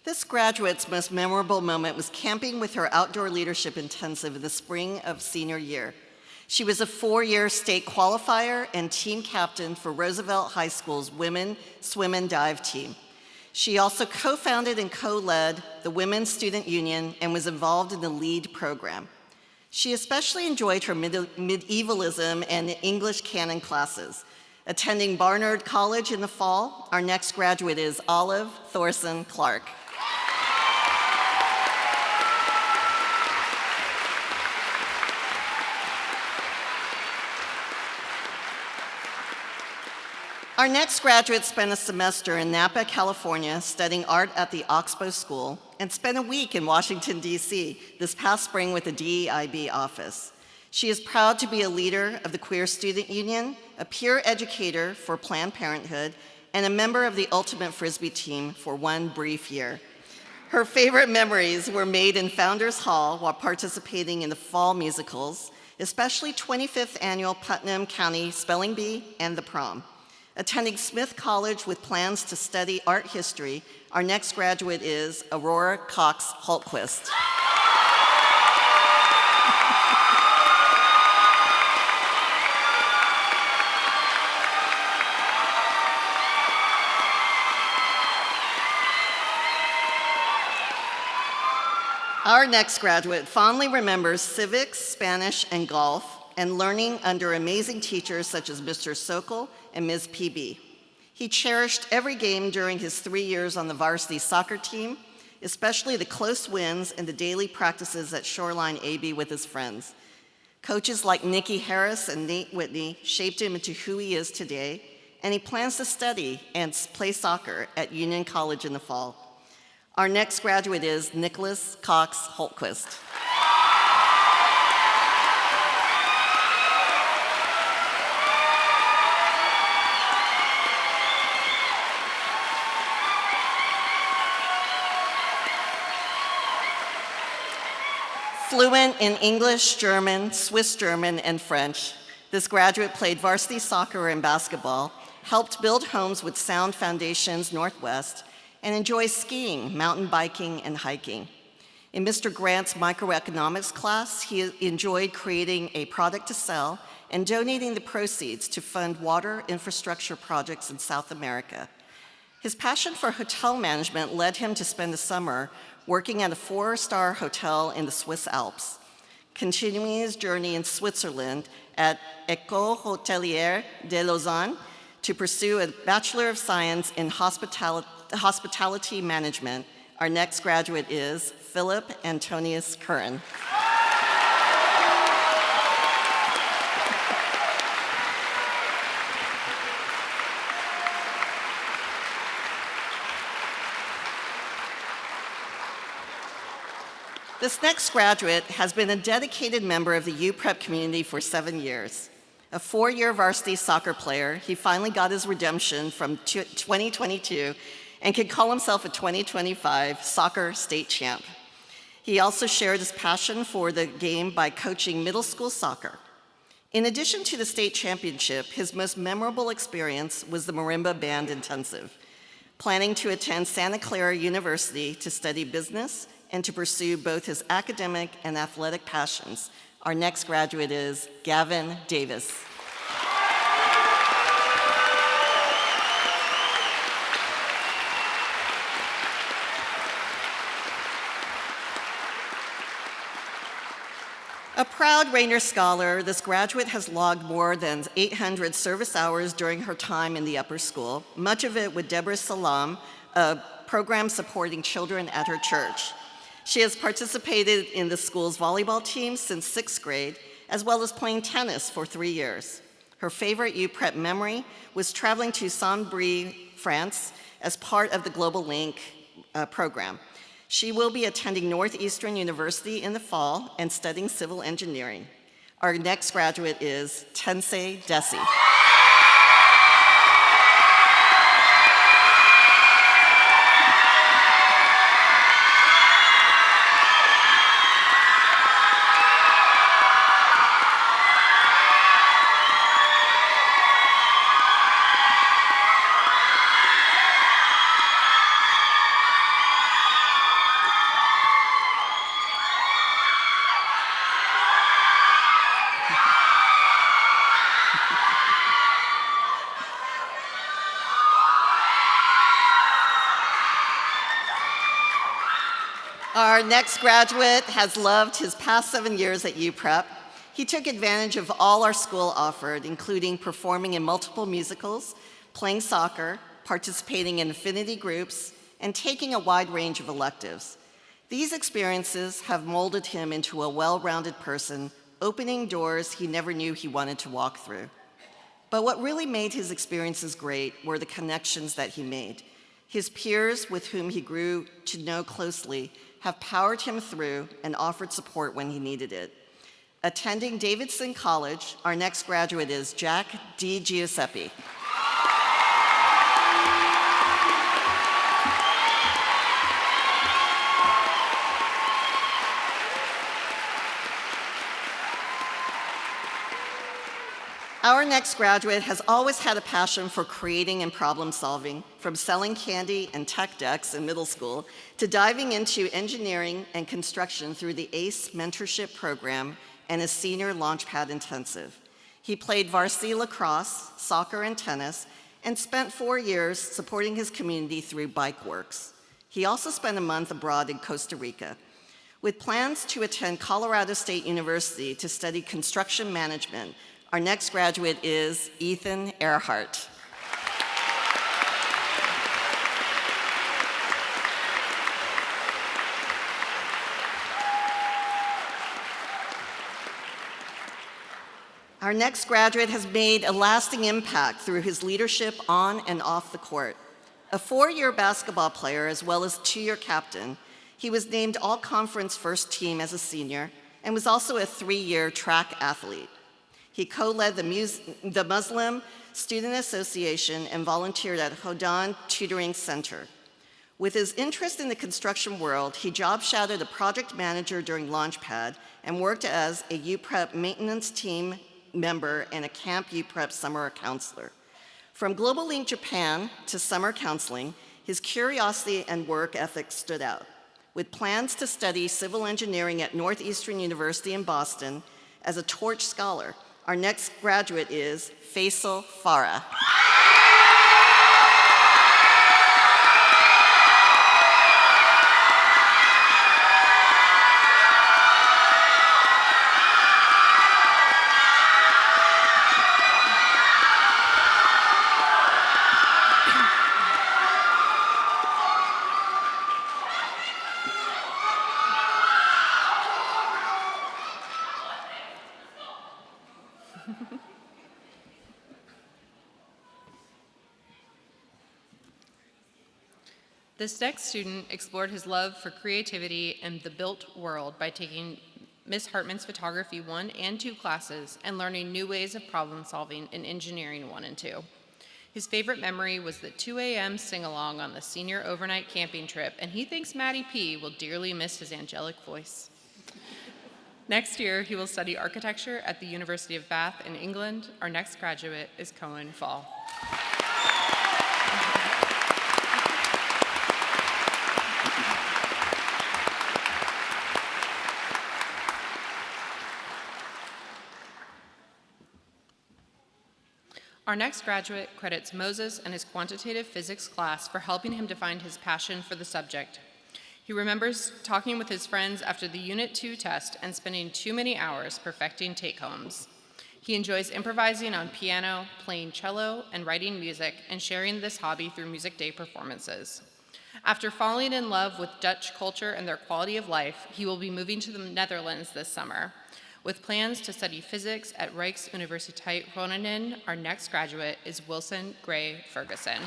This graduate's most memorable moment was camping with her outdoor leadership intensive in the spring of senior year. She was a 4-year state qualifier and team captain for Roosevelt High School's Women Swim and Dive team. She also co-founded and co-led the Women's Student Union and was involved in the LEAD program. She especially enjoyed her medievalism and English canon classes. Attending Barnard College in the fall, our next graduate is Olive Thorson Clark. Our next graduate spent a semester in Napa, California, studying art at the Oxbow School, and spent a week in Washington, D.C. this past spring with the DEIB office. She is proud to be a leader of the Queer Student Union, a peer educator for Planned Parenthood, and a member of the Ultimate Frisbee team for 1 brief year. Her favorite memories were made in Founders Hall while participating in the fall musicals, especially 25th Annual Putnam County Spelling Bee and The Prom. Attending Smith College with plans to study art history, our next graduate is Aurora Cox Hultquist. Our next graduate fondly remembers civics, Spanish, and golf, and learning under amazing teachers such as Mr. Sokol and Ms. PB. He cherished every game during his 3 years on the varsity soccer team, especially the close wins and the daily practices at Shoreline AB with his friends. Coaches like Nikki Harris and Nate Whitney shaped him into who he is today, and he plans to study and play soccer at Union College in the fall. Our next graduate is Nicholas Cox Hultquist. Fluent in English, German, Swiss German, and French, this graduate played varsity soccer and basketball, helped build homes with Sound Foundations Northwest, and enjoys skiing, mountain biking, and hiking. In Mr. Grant's microeconomics class, he enjoyed creating a product to sell and donating the proceeds to fund water infrastructure projects in South America. His passion for hotel management led him to spend the summer working at a 4-star hotel in the Swiss Alps. continuing his journey in Switzerland at École Hôtelière de Lausanne to pursue a Bachelor of Science in Hospitality Management. Our next graduate is Philip Antonius Curran. This next graduate has been a dedicated member of the UPrep community for 7 years. A 4-year varsity soccer player, he finally got his redemption from 2022 and can call himself a 2025 soccer state champ. He also shared his passion for the game by coaching middle school soccer. In addition to the state championship, his most memorable experience was the marimba band intensive, planning to attend Santa Clara University to study business and to pursue both his academic and athletic passions. Our next graduate is Gavin Davis. A proud Rainer Scholar, this graduate has logged more than 800 service hours during her time in the upper school, much of it with Deborah Salam, a program supporting children at her church. She has participated in the school's volleyball team since 6th grade, as well as playing tennis for 3 years. Her favorite UPrep memory was traveling to Saint-Brie, France, as part of the Global Link program. She will be attending Northeastern University in the fall and studying civil engineering. Our next graduate is Tensei Desi. Our next graduate has loved his past 7 years at UPrep. He took advantage of all our school offered, including performing in multiple musicals, playing soccer, participating in affinity groups, and taking a wide range of electives. These experiences have molded him into a well-rounded person, opening doors he never knew he wanted to walk through. But what really made his experiences great were the connections that he made. His peers, with whom he grew to know closely, have powered him through and offered support when he needed it. Attending Davidson College, our next graduate is Jack D. Giuseppe. Our next graduate has always had a passion for creating and problem solving, from selling candy and tech decks in middle school to diving into engineering and construction through the ACE mentorship program and a senior Launchpad intensive. He played varsity lacrosse, soccer, and tennis, and spent 4 years supporting his community through Bike Works. He also spent a month abroad in Costa Rica. With plans to attend Colorado State University to study construction management, our next graduate is Ethan Earhart. Our next graduate has made a lasting impact through his leadership on and off the court. A 4-year basketball player as well as 2-year captain, he was named all-conference first team as a senior and was also a 3-year track athlete. He co-led the Muslim Student Association and volunteered at Hodan Tutoring Center. With his interest in the construction world, he job shadowed a project manager during Launchpad and worked as a UPrep maintenance team member and a Camp UPrep summer counselor. From Global Link Japan to summer counseling, his curiosity and work ethic stood out. With plans to study civil engineering at Northeastern University in Boston as a Torch Scholar, our next graduate is Faisal Farah. This next student explored his love for creativity and the built world by taking Miss Hartman's Photography 1 and 2 classes and learning new ways of problem solving in Engineering 1 and 2. His favorite memory was the 2 a.m. sing-along on the senior overnight camping trip, and he thinks Maddie P. will dearly miss his angelic voice. Next year, he will study architecture at the University of Bath in England. Our next graduate is Cohen Fall. Our next graduate credits Moses and his quantitative physics class for helping him define his passion for the subject. He remembers talking with his friends after the Unit 2 test and spending too many hours perfecting take-homes. He enjoys improvising on piano, playing cello, and writing music, and sharing this hobby through Music Day performances. After falling in love with Dutch culture and their quality of life, he will be moving to the Netherlands this summer. With plans to study physics at Rijksuniversiteit Groningen, our next graduate is Wilson Gray Ferguson.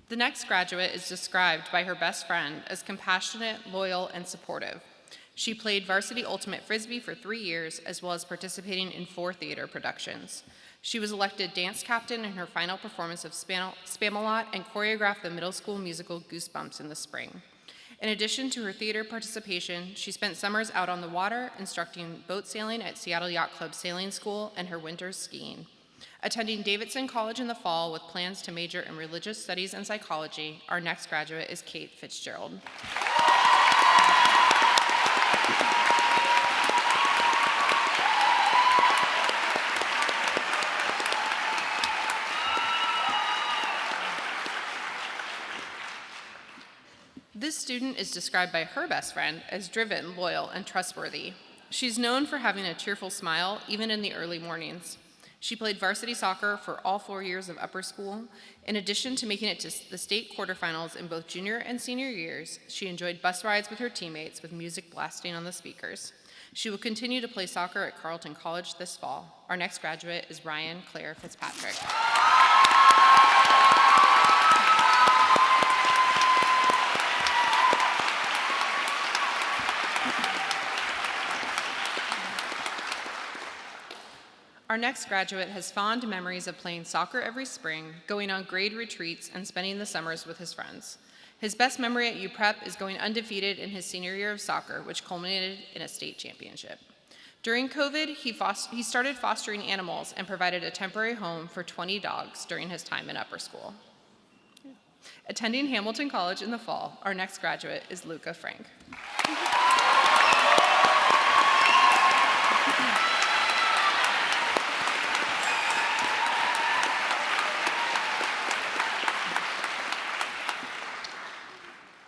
The next graduate is described by her best friend as compassionate, loyal, and supportive. She played varsity ultimate frisbee for 3 years, as well as participating in 4 theater productions. She was elected dance captain in her final performance of Spamalot and choreographed the middle school musical Goosebumps in the spring. In addition to her theater participation, she spent summers out on the water, instructing boat sailing at Seattle Yacht Club Sailing School and her winters skiing. Attending Davidson College in the fall with plans to major in religious studies and psychology, our next graduate is Kate Fitzgerald. This student is described by her best friend as driven, loyal, and trustworthy. She's known for having a cheerful smile, even in the early mornings. She played varsity soccer for all 4 years of upper school. In addition to making it to the state quarterfinals in both junior and senior years, she enjoyed bus rides with her teammates with music blasting on the speakers. She will continue to play soccer at Carleton College this fall. Our next graduate is Ryan Claire Fitzpatrick. Our next graduate has fond memories of playing soccer every spring, going on grade retreats, and spending the summers with his friends. His best memory at UPrep is going undefeated in his senior year of soccer, which culminated in a state championship. During COVID, he started fostering animals and provided a temporary home for 20 dogs during his time in upper school. Attending Hamilton College in the fall, our next graduate is Luca Frank.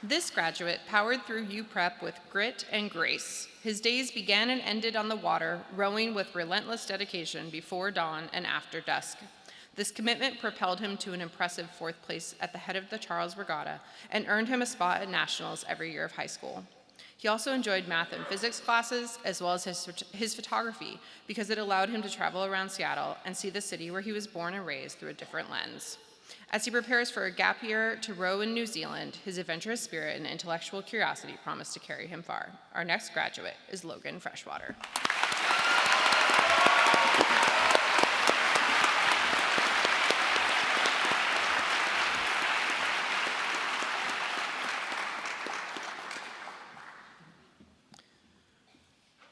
This graduate powered through UPrep with grit and grace. His days began and ended on the water, rowing with relentless dedication before dawn and after dusk. This commitment propelled him to an impressive 4th place at the head of the Charles Regatta and earned him a spot at nationals every year of high school. He also enjoyed math and physics classes, as well as his photography, because it allowed him to travel around Seattle and see the city where he was born and raised through a different lens. As he prepares for a gap year to row in New Zealand, his adventurous spirit and intellectual curiosity promise to carry him far. Our next graduate is Logan Freshwater.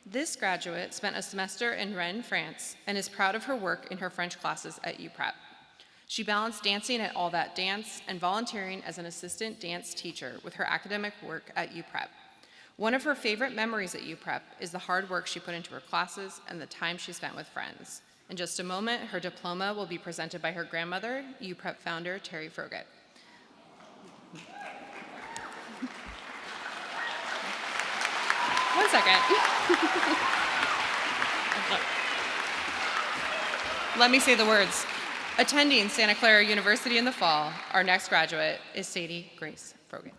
This graduate spent a semester in Rennes, France, and is proud of her work in her French classes at UPrep. She balanced dancing at All That Dance and volunteering as an assistant dance teacher with her academic work at UPrep. One of her favorite memories at UPrep is the hard work she put into her classes and the time she spent with friends. In just a moment, her diploma will be presented by her grandmother, UPrep founder Terry Froget. One second. Let me say the words. Attending Santa Clara University in the fall, our next graduate is Sadie Grace Brogan.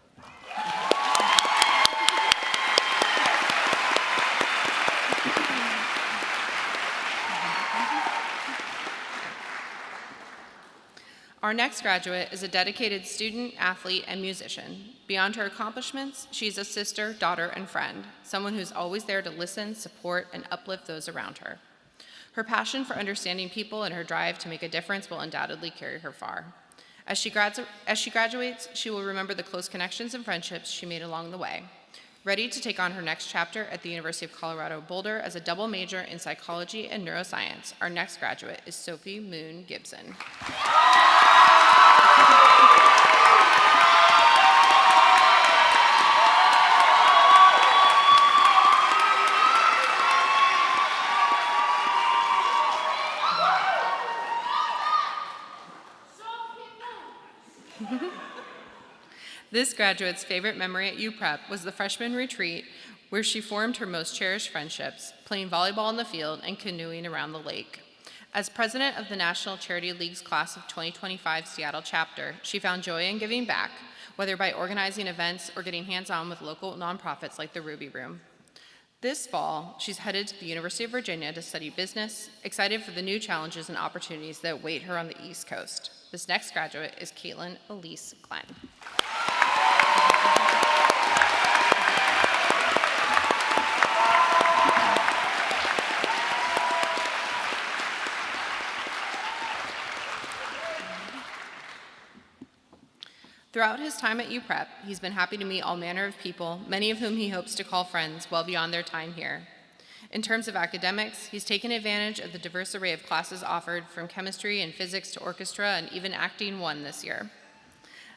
Our next graduate is a dedicated student, athlete, and musician. Beyond her accomplishments, she's a sister, daughter, and friend, someone who's always there to listen, support, and uplift those around her. Her passion for understanding people and her drive to make a difference will undoubtedly carry her far. As she graduates, she will remember the close connections and friendships she made along the way. Ready to take on her next chapter at the University of Colorado Boulder as a double major in psychology and neuroscience, our next graduate is Sophie Moon Gibson. This graduate's favorite memory at UPrep was the freshman retreat where she formed her most cherished friendships, playing volleyball in the field and canoeing around the lake. As president of the National Charity League's class of 2025 Seattle chapter, she found joy in giving back, whether by organizing events or getting hands-on with local nonprofits like the Ruby Room. This fall, she's headed to the University of Virginia to study business, excited for the new challenges and opportunities that await her on the East Coast. This next graduate is Caitlin Elise Glenn. Throughout his time at UPrep, he's been happy to meet all manner of people, many of whom he hopes to call friends well beyond their time here. In terms of academics, he's taken advantage of the diverse array of classes offered, from chemistry and physics to orchestra and even acting 1 this year.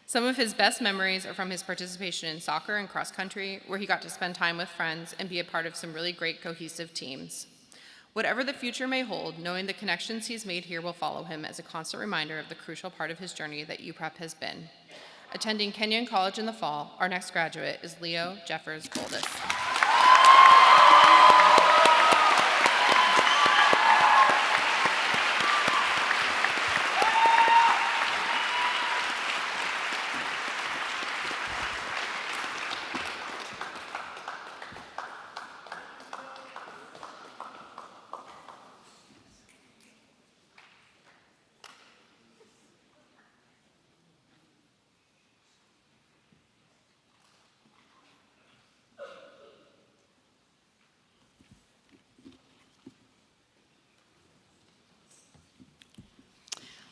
Some of his best memories are from his participation in soccer and cross country, where he got to spend time with friends and be a part of some really great cohesive teams. Whatever the future may hold, knowing the connections he's made here will follow him as a constant reminder of the crucial part of his journey that UPrep has been. Attending Kenyon College in the fall, our next graduate is Leo Jeffers Goldis.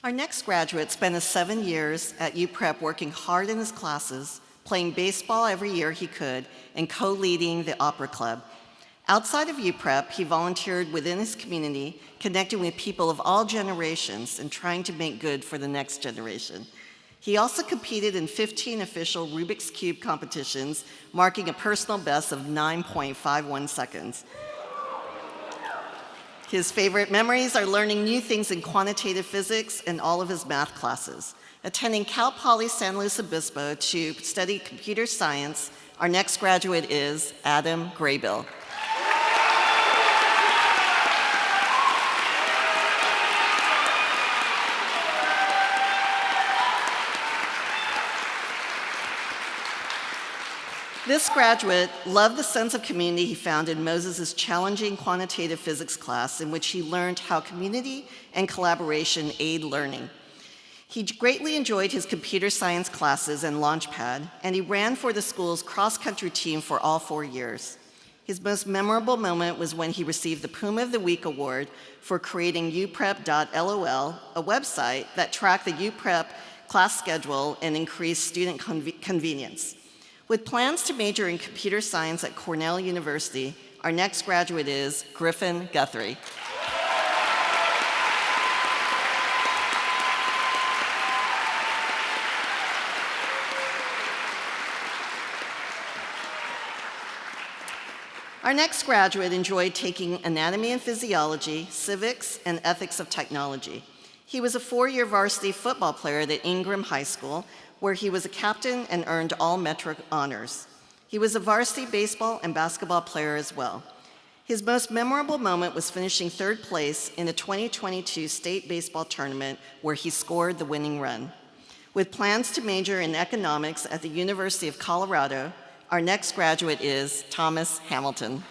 Our next graduate spent his 7 years at UPrep working hard in his classes, playing baseball every year he could, and co-leading the opera club. Outside of UPrep, he volunteered within his community, connecting with people of all generations and trying to make good for the next generation. He also competed in 15 official Rubik's Cube competitions, marking a personal best of 9.51 seconds. His favorite memories are learning new things in quantitative physics and all of his math classes. Attending Cal Poly San Luis Obispo to study computer science, our next graduate is Adam Graybill. This graduate loved the sense of community he found in Moses' challenging quantitative physics class, in which he learned how community and collaboration aid learning. He greatly enjoyed his computer science classes and Launchpad, and he ran for the school's cross-country team for all 4 years. His most memorable moment was when he received the Puma of the Week award for creating uprep.lol, a website that tracked the UPrep class schedule and increased student convenience. With plans to major in computer science at Cornell University, our next graduate is Griffin Guthrie. Our next graduate enjoyed taking anatomy and physiology, civics, and ethics of technology. He was a 4-year varsity football player at Ingram High School, where he was a captain and earned all metric honors. He was a varsity baseball and basketball player as well. His most memorable moment was finishing third place in the 2022 state baseball tournament where he scored the winning run. With plans to major in economics at the University of Colorado, our next graduate is Thomas Hamilton.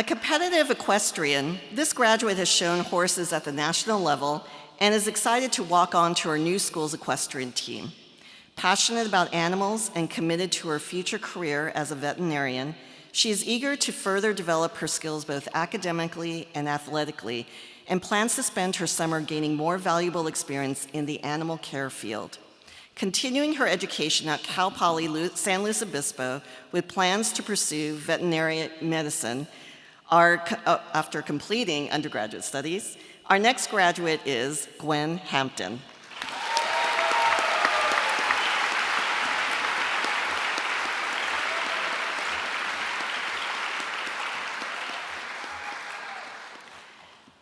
A competitive equestrian, this graduate has shown horses at the national level and is excited to walk on to her new school's equestrian team. Passionate about animals and committed to her future career as a veterinarian, she is eager to further develop her skills both academically and athletically and plans to spend her summer gaining more valuable experience in the animal care field. Continuing her education at Cal Poly San Luis Obispo with plans to pursue veterinary medicine, after completing undergraduate studies, our next graduate is Gwen Hampton.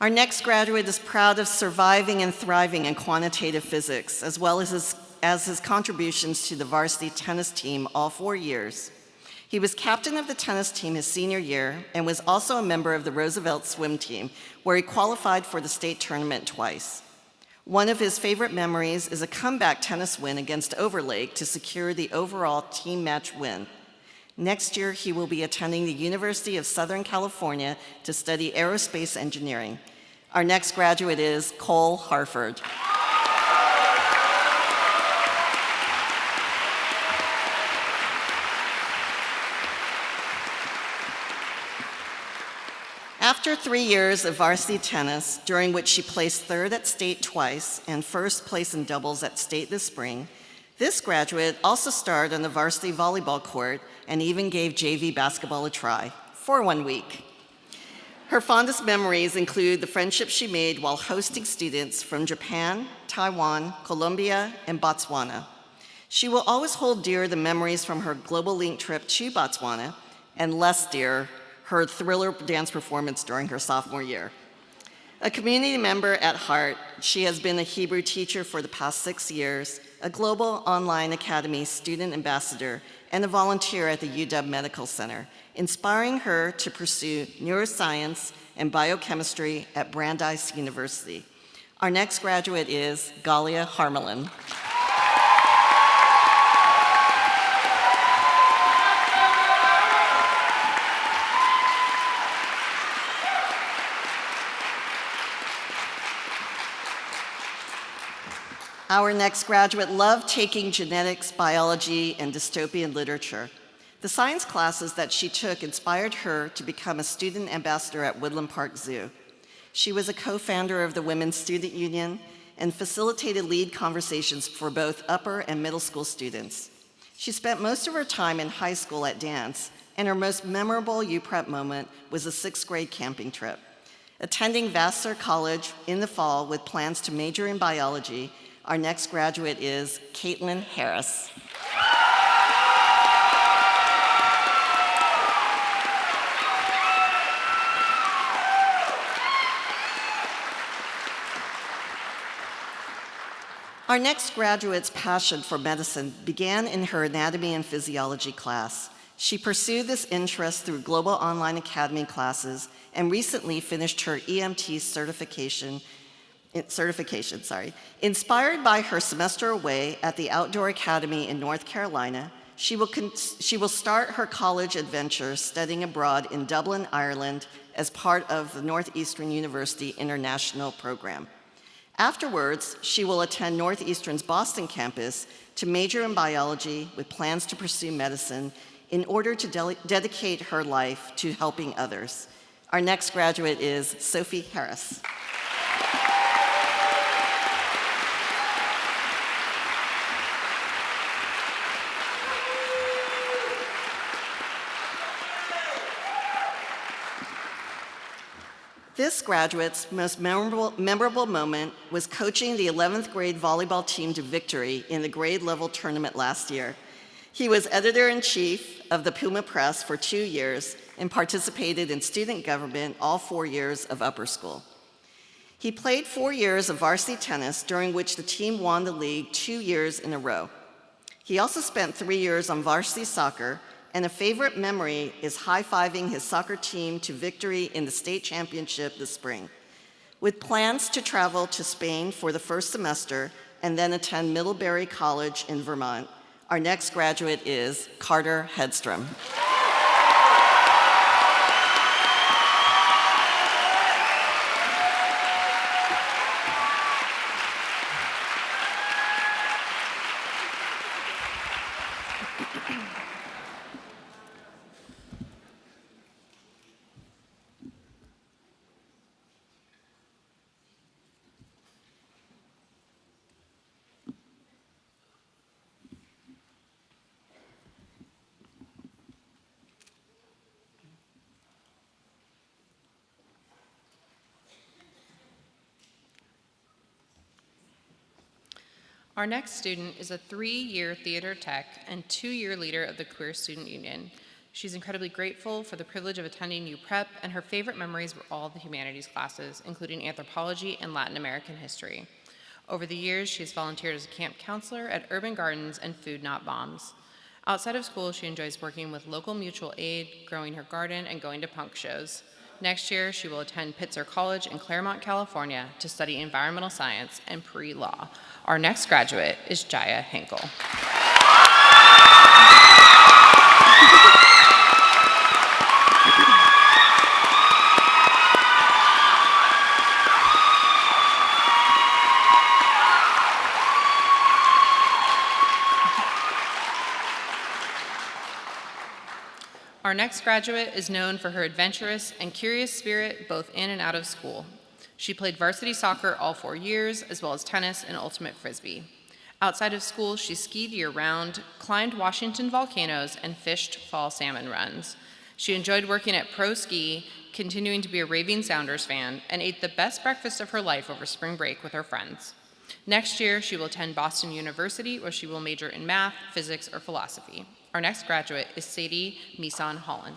Our next graduate is proud of surviving and thriving in quantitative physics, as well as his contributions to the varsity tennis team all 4 years. He was captain of the tennis team his senior year and was also a member of the Roosevelt swim team, where he qualified for the state tournament twice. One of his favorite memories is a comeback tennis win against Overlake to secure the overall team match win. Next year, he will be attending the University of Southern California to study aerospace engineering. Our next graduate is Cole Harford. After 3 years of varsity tennis, during which she placed third at state twice and first place in doubles at state this spring, this graduate also starred on the varsity volleyball court and even gave JV basketball a try for 1 week. Her fondest memories include the friendships she made while hosting students from Japan, Taiwan, Colombia, and Botswana. She will always hold dear the memories from her Global Link trip to Botswana, and less dear, her thriller dance performance during her sophomore year. A community member at heart, she has been a Hebrew teacher for the past 6 years, a Global Online Academy student ambassador, and a volunteer at the UW Medical Center, inspiring her to pursue neuroscience and biochemistry at Brandeis University. Our next graduate is Galia Harmelin. Our next graduate loved taking genetics, biology, and dystopian literature. The science classes that she took inspired her to become a student ambassador at Woodland Park Zoo. She was a co-founder of the Women's Student Union and facilitated lead conversations for both upper and middle school students. She spent most of her time in high school at dance, and her most memorable UPrep moment was a 6th grade camping trip. Attending Vassar College in the fall with plans to major in biology, our next graduate is Caitlin Harris. Our next graduate's passion for medicine began in her anatomy and physiology class. She pursued this interest through Global Online Academy classes and recently finished her EMT certification. Inspired by her semester away at the Outdoor Academy in North Carolina, she will start her college adventure studying abroad in Dublin, Ireland, as part of the Northeastern University International Program. Afterwards, she will attend Northeastern's Boston campus to major in biology with plans to pursue medicine in order to dedicate her life to helping others. Our next graduate is Sophie Harris. This graduate's most memorable moment was coaching the 11th grade volleyball team to victory in the grade level tournament last year. He was editor-in-chief of the Puma Press for 2 years and participated in student government all 4 years of upper school. He played 4 years of varsity tennis, during which the team won the league 2 years in a row. He also spent 3 years on varsity soccer, and a favorite memory is high-fiving his soccer team to victory in the state championship this spring. With plans to travel to Spain for the first semester and then attend Middlebury College in Vermont, our next graduate is Carter Hedstrom. Our next student is a 3-year theater tech and 2-year leader of the Queer Student Union. She's incredibly grateful for the privilege of attending UPrep, and her favorite memories were all the humanities classes, including anthropology and Latin American history. Over the years, she has volunteered as a camp counselor at Urban Gardens and Food Not Bombs. Outside of school, she enjoys working with local mutual aid, growing her garden, and going to punk shows. Next year, she will attend Pitzer College in Claremont, California to study environmental science and pre-law. Our next graduate is Jaya Hinkle. Our next graduate is known for her adventurous and curious spirit both in and out of school. She played varsity soccer all 4 years, as well as tennis and ultimate frisbee. Outside of school, she skied year-round, climbed Washington volcanoes, and fished fall salmon runs. She enjoyed working at Pro Ski, continuing to be a raving Sounders fan, and ate the best breakfast of her life over spring break with her friends. Next year, she will attend Boston University, where she will major in math, physics, or philosophy. Our next graduate is Sadie Mison Holland.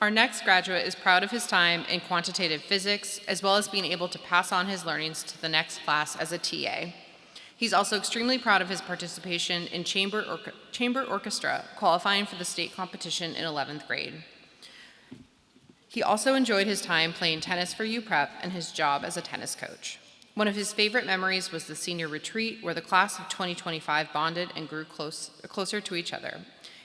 Our next graduate is proud of his time in quantitative physics, as well as being able to pass on his learnings to the next class as a TA. He's also extremely proud of his participation in chamber orchestra, qualifying for the state competition in 11th grade. He also enjoyed his time playing tennis for UPrep and his job as a tennis coach. One of his favorite memories was the senior retreat, where the class of 2025 bonded and grew closer to each other.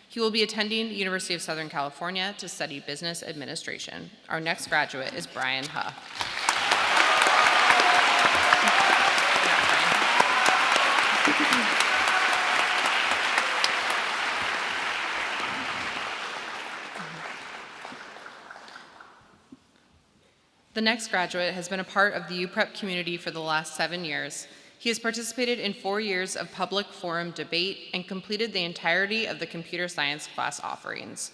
He will be attending the University of Southern California to study business administration. Our next graduate is Brian Huh. The next graduate has been a part of the UPrep community for the last 7 years. He has participated in 4 years of public forum debate and completed the entirety of the computer science class offerings.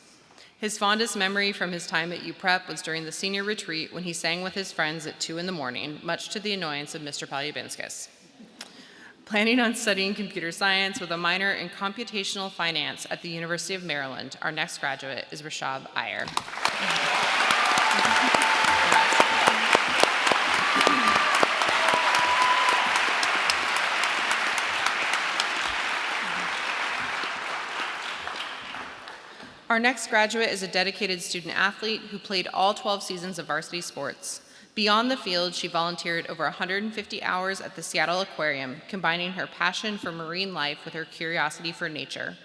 His fondest memory from his time at UPrep was during the senior retreat when he sang with his friends at 2 in the morning, much to the annoyance of Mr. Palyabinskis. Planning on studying computer science with a minor in computational finance at the University of Maryland, our next graduate is Rashab Iyer. Our next graduate is a dedicated student athlete who played all 12 seasons of varsity sports. Beyond the field, she volunteered over 150 hours at the Seattle Aquarium, combining her passion for marine life with her curiosity for nature.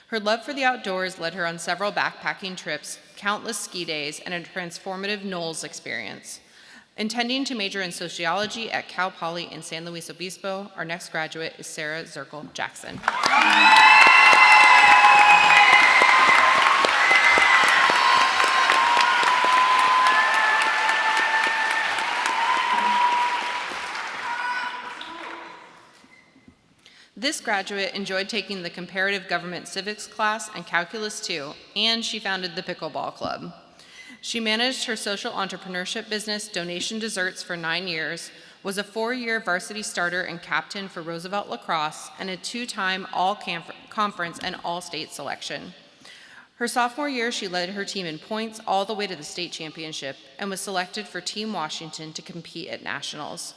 Her love for the outdoors led her on several backpacking trips, countless ski days, and a transformative NOLS experience. Intending to major in sociology at Cal Poly in San Luis Obispo, our next graduate is Sarah Zirkle Jackson. This graduate enjoyed taking the comparative government civics class and calculus 2, and she founded the pickleball club. She managed her social entrepreneurship business, Donation Desserts, for 9 years, was a 4-year varsity starter and captain for Roosevelt Lacrosse, and a 2-time all-conference and all-state selection. Her sophomore year, she led her team in points all the way to the state championship and was selected for Team Washington to compete at nationals.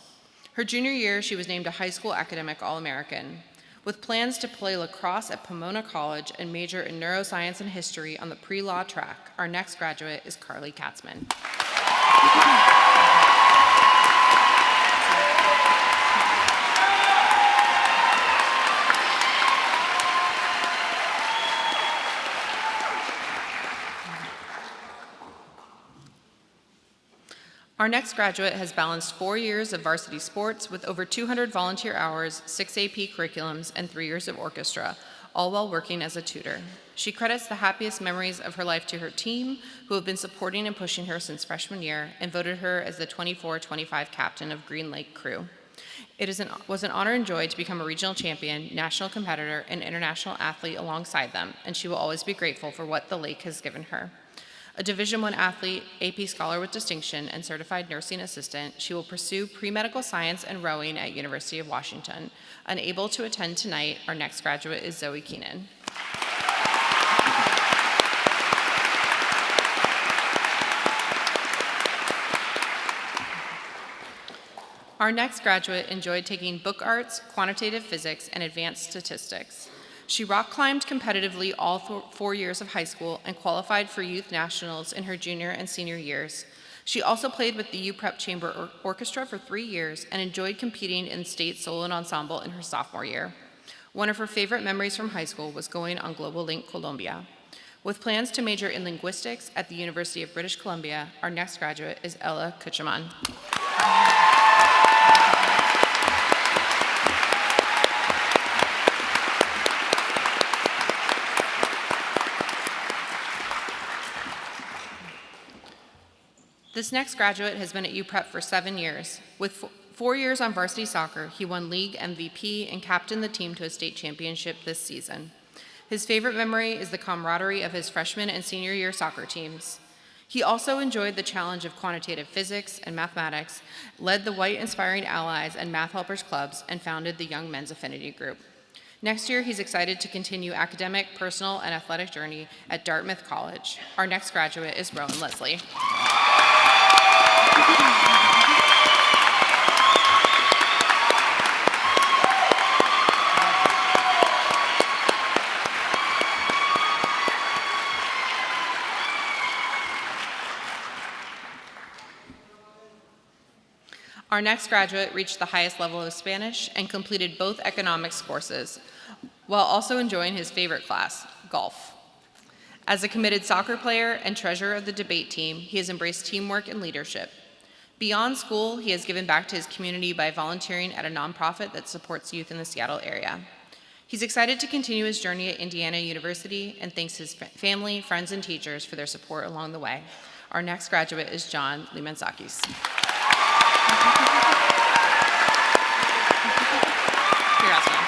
Her junior year, she was named a high school academic All-American. With plans to play lacrosse at Pomona College and major in neuroscience and history on the pre-law track, our next graduate is Carly Katzman. Our next graduate has balanced 4 years of varsity sports with over 200 volunteer hours, 6 AP curriculums, and 3 years of orchestra, all while working as a tutor. She credits the happiest memories of her life to her team, who have been supporting and pushing her since freshman year, and voted her as the 24-25 captain of Green Lake Crew. It was an honor and joy to become a regional champion, national competitor, and international athlete alongside them, and she will always be grateful for what the Lake has given her. A Division I athlete, AP Scholar with Distinction, and Certified Nursing Assistant, she will pursue pre-medical science and rowing at University of Washington. Unable to attend tonight, our next graduate is Zoe Keenan. Our next graduate enjoyed taking book arts, quantitative physics, and advanced statistics. She rock climbed competitively all 4 years of high school and qualified for youth nationals in her junior and senior years. She also played with the UPrep Chamber Orchestra for 3 years and enjoyed competing in state solo and ensemble in her sophomore year. One of her favorite memories from high school was going on Global Link Columbia. With plans to major in linguistics at the University of British Columbia, our next graduate is Ella Kuchaman. This next graduate has been at UPrep for 7 years. With 4 years on varsity soccer, he won league MVP and captained the team to a state championship this season. His favorite memory is the camaraderie of his freshman and senior year soccer teams. He also enjoyed the challenge of quantitative physics and mathematics, led the White Inspiring Allies and Math Helpers clubs, and founded the Young Men's Affinity Group. Next year, he's excited to continue academic, personal, and athletic journey at Dartmouth College. Our next graduate is Rowan Leslie. Our next graduate reached the highest level of Spanish and completed both economics courses, while also enjoying his favorite class, golf. As a committed soccer player and treasurer of the debate team, he has embraced teamwork and leadership. Beyond school, he has given back to his community by volunteering at a nonprofit that supports youth in the Seattle area. He's excited to continue his journey at Indiana University and thanks his family, friends, and teachers for their support along the way. Our next graduate is John Limansakis. Here, Asma.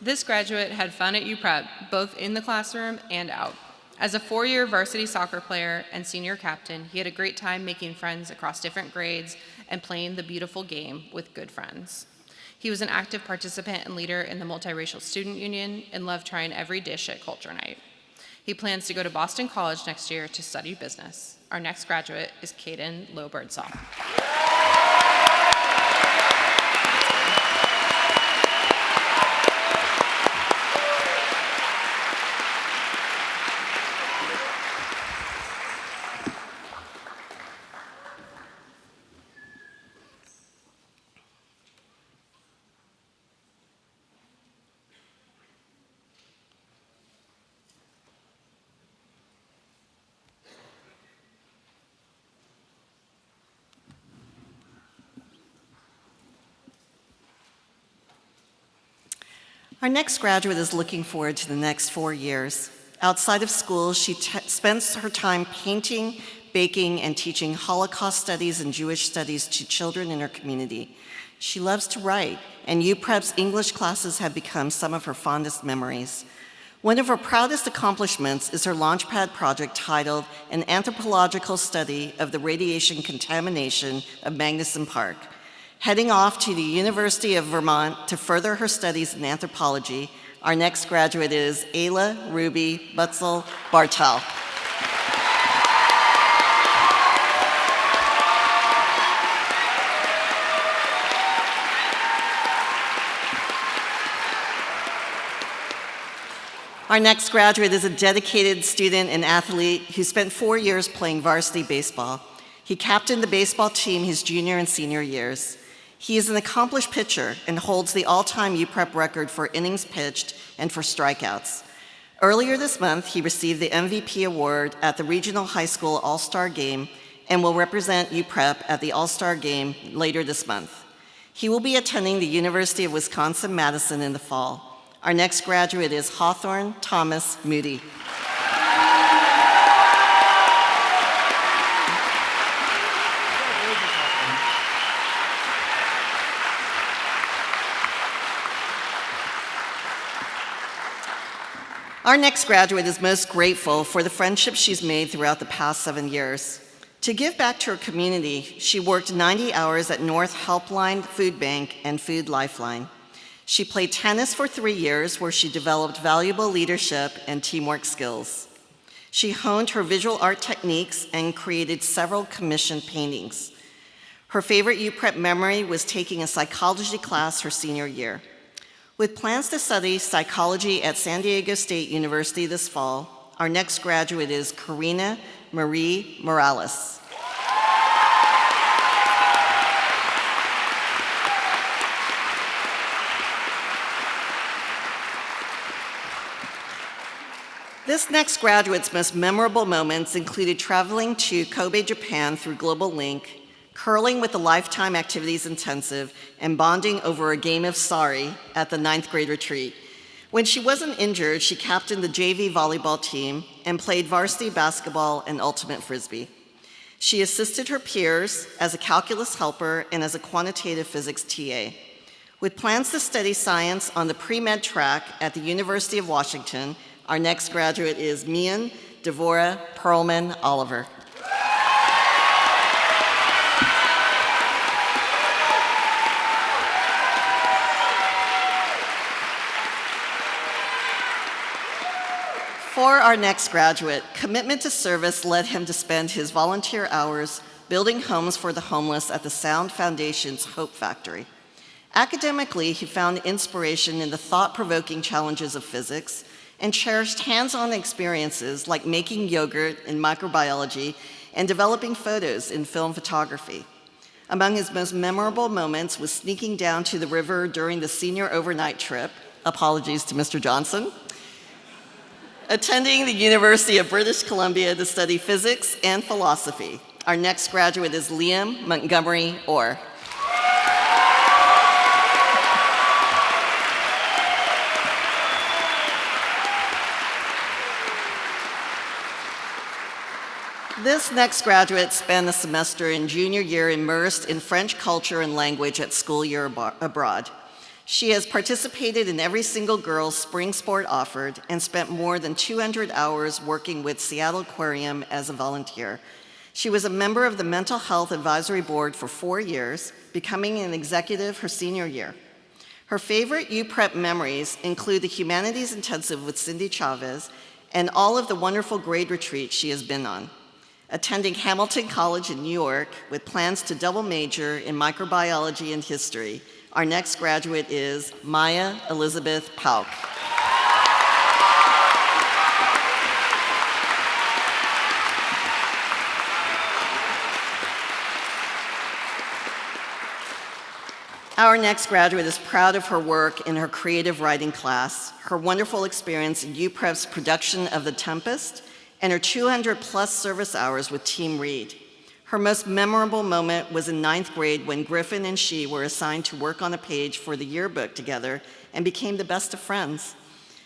This graduate had fun at UPrep, both in the classroom and out. As a 4-year varsity soccer player and senior captain, he had a great time making friends across different grades and playing the beautiful game with good friends. He was an active participant and leader in the Multiracial Student Union and loved trying every dish at Culture Night. He plans to go to Boston College next year to study business. Our next graduate is Caden Lowe Birdsall. Our next graduate is looking forward to the next 4 years. Outside of school, she spends her time painting, baking, and teaching Holocaust studies and Jewish studies to children in her community. She loves to write, and UPrep's English classes have become some of her fondest memories. One of her proudest accomplishments is her Launchpad project titled An Anthropological Study of the Radiation Contamination of Magnuson Park. Heading off to the University of Vermont to further her studies in anthropology, our next graduate is Ayla Ruby Butzel Bartel. Our next graduate is a dedicated student and athlete who spent 4 years playing varsity baseball. He captained the baseball team his junior and senior years. He is an accomplished pitcher and holds the all-time UPrep record for innings pitched and for strikeouts. Earlier this month, he received the MVP award at the Regional High School All-Star Game and will represent UPrep at the All-Star Game later this month. He will be attending the University of Wisconsin-Madison in the fall. Our next graduate is Hawthorne Thomas Moody. Our next graduate is most grateful for the friendships she's made throughout the past 7 years. To give back to her community, she worked 90 hours at North Helpline Food Bank and Food Lifeline. She played tennis for 3 years, where she developed valuable leadership and teamwork skills. She honed her visual art techniques and created several commissioned paintings. Her favorite UPrep memory was taking a psychology class her senior year. With plans to study psychology at San Diego State University this fall, our next graduate is Karina Marie Morales. This next graduate's most memorable moments included traveling to Kobe, Japan through Global Link, curling with the Lifetime Activities Intensive, and bonding over a game of Sorry at the 9th grade retreat. When she wasn't injured, she captained the JV volleyball team and played varsity basketball and ultimate frisbee. She assisted her peers as a calculus helper and as a quantitative physics TA. With plans to study science on the pre-med track at the University of Washington, our next graduate is Mian Devora Perlman Oliver. For our next graduate, commitment to service led him to spend his volunteer hours building homes for the homeless at the Sound Foundation's Hope Factory. Academically, he found inspiration in the thought-provoking challenges of physics and cherished hands-on experiences like making yogurt in microbiology and developing photos in film photography. Among his most memorable moments was sneaking down to the river during the senior overnight trip, apologies to Mr. Johnson, attending the University of British Columbia to study physics and philosophy. Our next graduate is Liam Montgomery Orr. This next graduate spent a semester in junior year immersed in French culture and language at school year abroad. She has participated in every single girls' spring sport offered and spent more than 200 hours working with Seattle Aquarium as a volunteer. She was a member of the Mental Health Advisory Board for 4 years, becoming an executive her senior year. Her favorite UPrep memories include the Humanities Intensive with Cindy Chavez and all of the wonderful grade retreats she has been on. Attending Hamilton College in New York with plans to double major in microbiology and history, our next graduate is Maya Elizabeth Pauk. Our next graduate is proud of her work in her creative writing class, her wonderful experience in UPrep's production of The Tempest, and her 200-plus service hours with Team Read. Her most memorable moment was in 9th grade when Griffin and she were assigned to work on a page for the yearbook together and became the best of friends.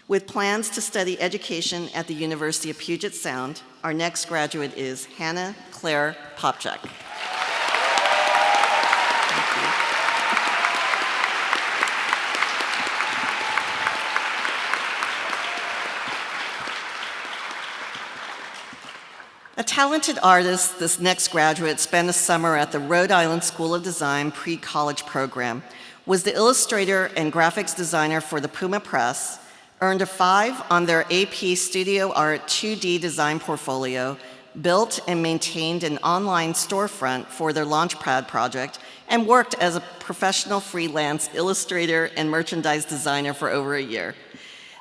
With plans to study education at the University of Puget Sound, our next graduate is Hannah Claire Popchak. A talented artist, this next graduate spent a summer at the Rhode Island School of Design pre-college program, was the illustrator and graphics designer for the Puma Press, earned a 5 on their AP Studio Art 2D design portfolio, built and maintained an online storefront for their Launchpad project, and worked as a professional freelance illustrator and merchandise designer for over a year.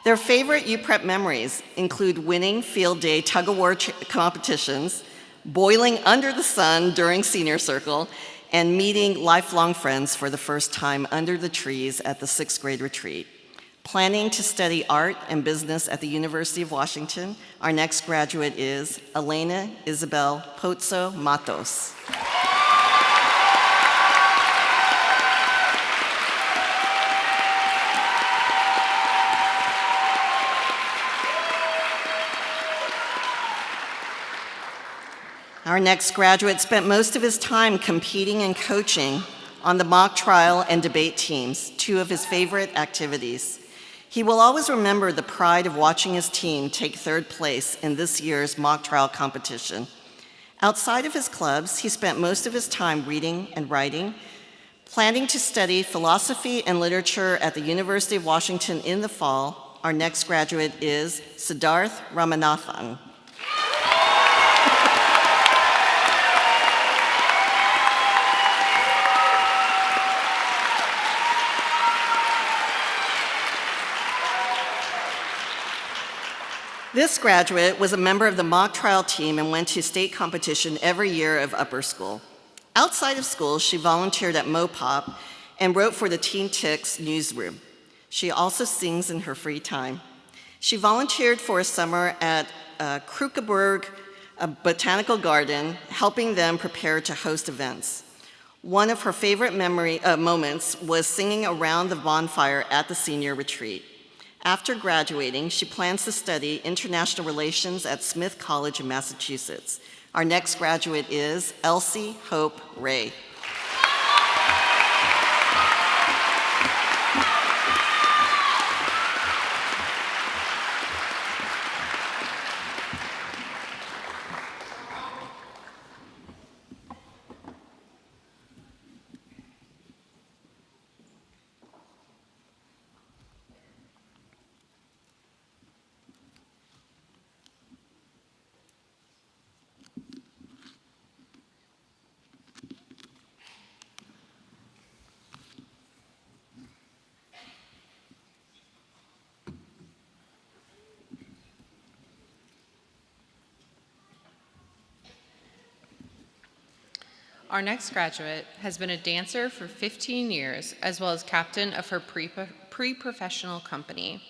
Their favorite UPrep memories include winning field day tug-of-war competitions, boiling under the sun during senior circle, and meeting lifelong friends for the first time under the trees at the 6th grade retreat. Planning to study art and business at the University of Washington, our next graduate is Elena Isabel Pozzo Matos. Our next graduate spent most of his time competing and coaching on the mock trial and debate teams, 2 of his favorite activities. He will always remember the pride of watching his team take 3rd place in this year's mock trial competition. Outside of his clubs, he spent most of his time reading and writing, planning to study philosophy and literature at the University of Washington in the fall. Our next graduate is Siddharth Ramanathan. This graduate was a member of the mock trial team and went to state competition every year of upper school. Outside of school, she volunteered at Mopop and wrote for the Teen Ticks newsroom. She also sings in her free time. She volunteered for a summer at Krukeberg Botanical Garden, helping them prepare to host events. One of her favorite moments was singing around the bonfire at the senior retreat. After graduating, she plans to study international relations at Smith College in Massachusetts. Our next graduate is Elsie Hope Ray. Our next graduate has been a dancer for 15 years, as well as captain of her pre-professional company.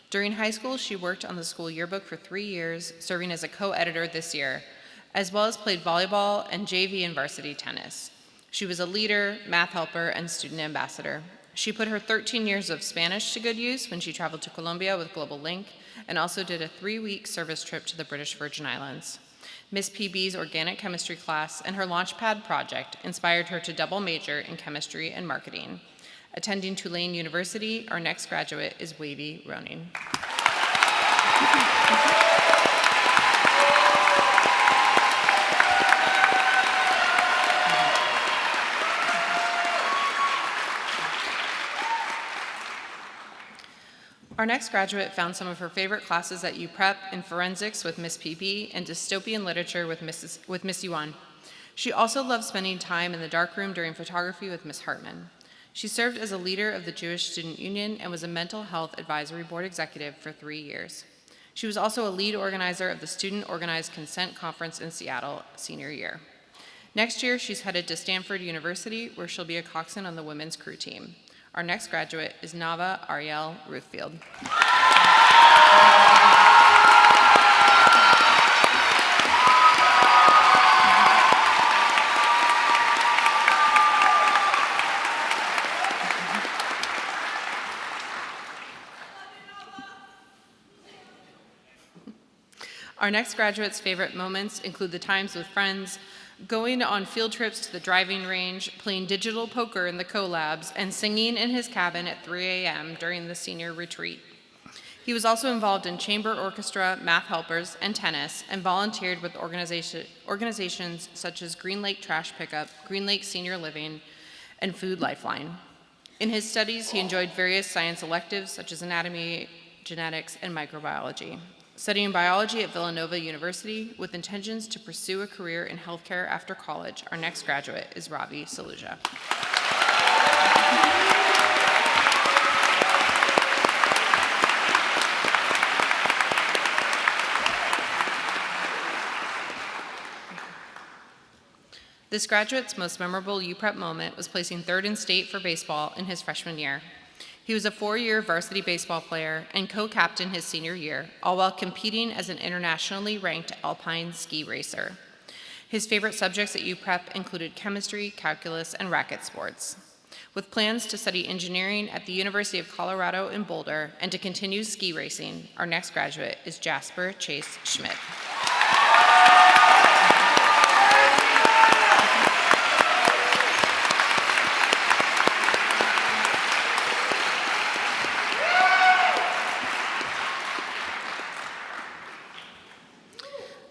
During high school, she worked on the school yearbook for 3 years, serving as a co-editor this year, as well as played volleyball and JV and varsity tennis. She was a leader, math helper, and student ambassador. She put her 13 years of Spanish to good use when she traveled to Colombia with Global Link, and also did a 3-week service trip to the British Virgin Islands. Miss PB's organic chemistry class and her Launchpad project inspired her to double major in chemistry and marketing. Attending Tulane University, our next graduate is Wavy Ronin. Our next graduate found some of her favorite classes at UPrep in forensics with Miss PB and dystopian literature with Miss Yuan. She also loved spending time in the darkroom during photography with Miss Hartman. She served as a leader of the Jewish Student Union and was a mental health advisory board executive for 3 years. She was also a lead organizer of the Student Organized Consent Conference in Seattle senior year. Next year, she's headed to Stanford University, where she'll be a coxswain on the women's crew team. Our next graduate is Nava Ariel Ruthfield. Our next graduate's favorite moments include the times with friends, going on field trips to the driving range, playing digital poker in the co-labs, and singing in his cabin at 3 a.m. during the senior retreat. He was also involved in chamber orchestra, math helpers, and tennis, and volunteered with organizations such as Green Lake Trash Pickup, Green Lake Senior Living, and Food Lifeline. In his studies, he enjoyed various science electives such as anatomy, genetics, and microbiology. Studying biology at Villanova University with intentions to pursue a career in healthcare after college, our next graduate is Ravi Saluja. This graduate's most memorable UPrep moment was placing third in state for baseball in his freshman year. He was a 4-year varsity baseball player and co-captain his senior year, all while competing as an internationally ranked alpine ski racer. His favorite subjects at UPrep included chemistry, calculus, and racket sports. With plans to study engineering at the University of Colorado in Boulder and to continue ski racing, our next graduate is Jasper Chase Schmidt.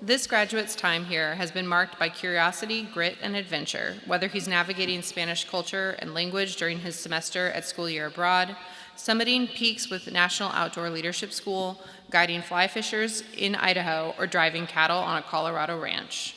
This graduate's time here has been marked by curiosity, grit, and adventure, whether he's navigating Spanish culture and language during his semester at school year abroad, summiting peaks with National Outdoor Leadership School, guiding fly fishers in Idaho, or driving cattle on a Colorado ranch.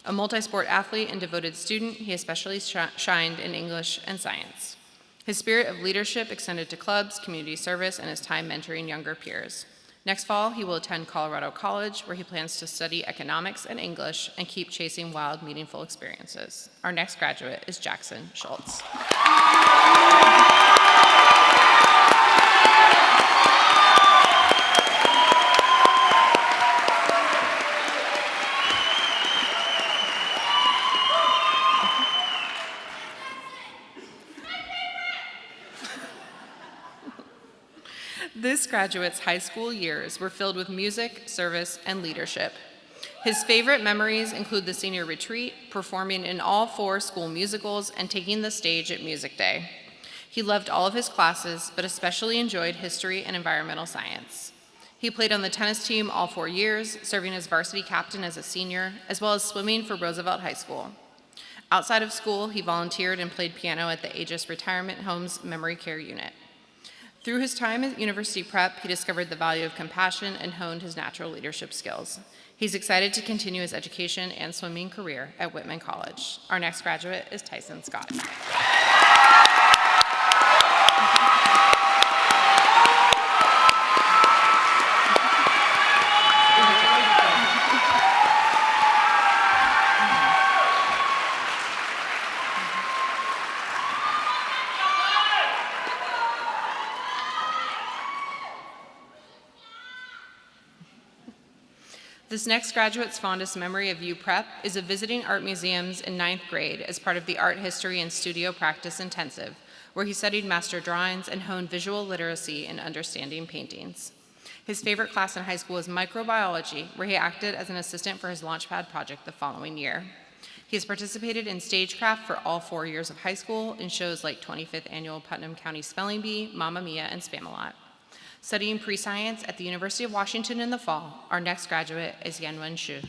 A multi-sport athlete and devoted student, he especially shined in English and science. His spirit of leadership extended to clubs, community service, and his time mentoring younger peers. Next fall, he will attend Colorado College, where he plans to study economics and English and keep chasing wild, meaningful experiences. Our next graduate is Jackson Schultz. This graduate's high school years were filled with music, service, and leadership. His favorite memories include the senior retreat, performing in all 4 school musicals, and taking the stage at Music Day. He loved all of his classes, but especially enjoyed history and environmental science. He played on the tennis team all 4 years, serving as varsity captain as a senior, as well as swimming for Roosevelt High School. Outside of school, he volunteered and played piano at the Aegis Retirement Home's Memory Care Unit. Through his time at University Prep, he discovered the value of compassion and honed his natural leadership skills. He's excited to continue his education and swimming career at Whitman College. Our next graduate is Tyson Scott. This next graduate's fondest memory of UPrep is of visiting art museums in 9th grade as part of the Art History and Studio Practice Intensive, where he studied master drawings and honed visual literacy in understanding paintings. His favorite class in high school was microbiology, where he acted as an assistant for his Launchpad project the following year. He has participated in stagecraft for all 4 years of high school in shows like 25th Annual Putnam County Spelling Bee, Mamma Mia, and Spamalot. Studying pre-science at the University of Washington in the fall, our next graduate is Yanwen Xu.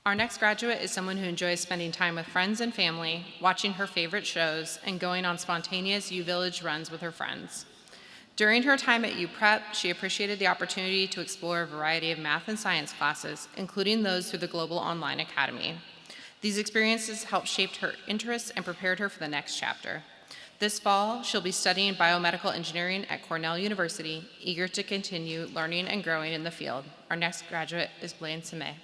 Our next graduate is someone who enjoys spending time with friends and family, watching her favorite shows, and going on spontaneous U-Village runs with her friends. During her time at UPrep, she appreciated the opportunity to explore a variety of math and science classes, including those through the Global Online Academy. These experiences helped shape her interests and prepared her for the next chapter. This fall, she'll be studying biomedical engineering at Cornell University, eager to continue learning and growing in the field. Our next graduate is Blaine Semay.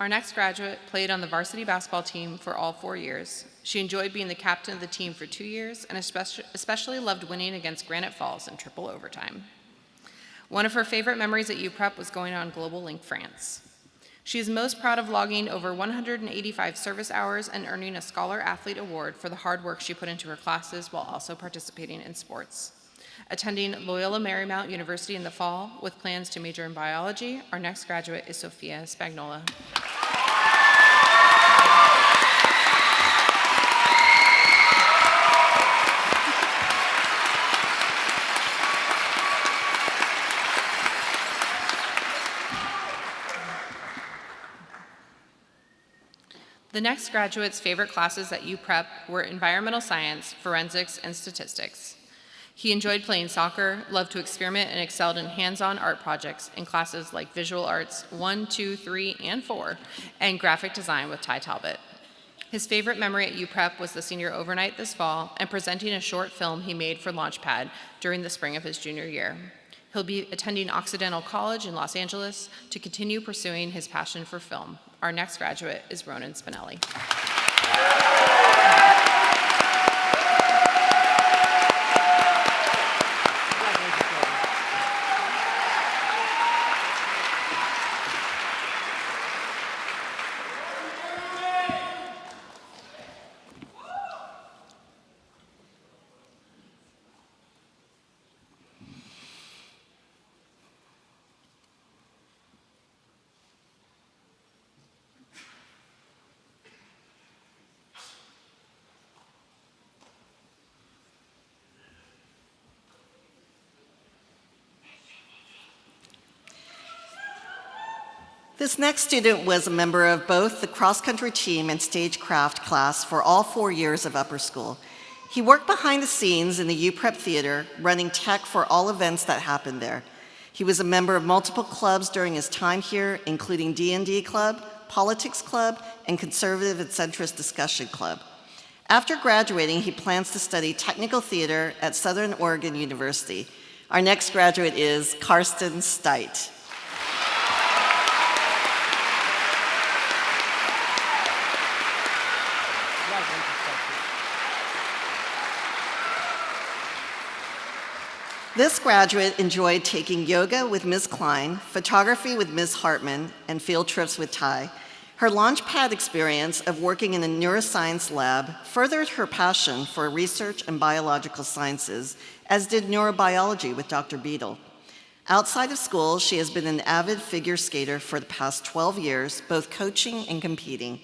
Our next graduate played on the varsity basketball team for all 4 years. She enjoyed being the captain of the team for 2 years and especially loved winning against Granite Falls in triple overtime. One of her favorite memories at UPrep was going on Global Link France. She is most proud of logging over 185 service hours and earning a Scholar Athlete Award for the hard work she put into her classes while also participating in sports. Attending Loyola Marymount University in the fall with plans to major in biology, our next graduate is Sophia Spagnola. The next graduate's favorite classes at UPrep were environmental science, forensics, and statistics. He enjoyed playing soccer, loved to experiment, and excelled in hands-on art projects in classes like visual arts 1, 2, 3, and 4, and graphic design with Ty Talbot. His favorite memory at UPrep was the senior overnight this fall and presenting a short film he made for Launchpad during the spring of his junior year. He'll be attending Occidental College in Los Angeles to continue pursuing his passion for film. Our next graduate is Ronan Spinelli. This next student was a member of both the cross-country team and stagecraft class for all 4 years of upper school. He worked behind the scenes in the UPrep Theater, running tech for all events that happened there. He was a member of multiple clubs during his time here, including D&D Club, Politics Club, and Conservative and Centrist Discussion Club. After graduating, he plans to study technical theater at Southern Oregon University. Our next graduate is Karsten Steit. This graduate enjoyed taking yoga with Ms. Klein, photography with Ms. Hartman, and field trips with Ty. Her Launchpad experience of working in a neuroscience lab furthered her passion for research and biological sciences, as did neurobiology with Dr. Beadle. Outside of school, she has been an avid figure skater for the past 12 years, both coaching and competing.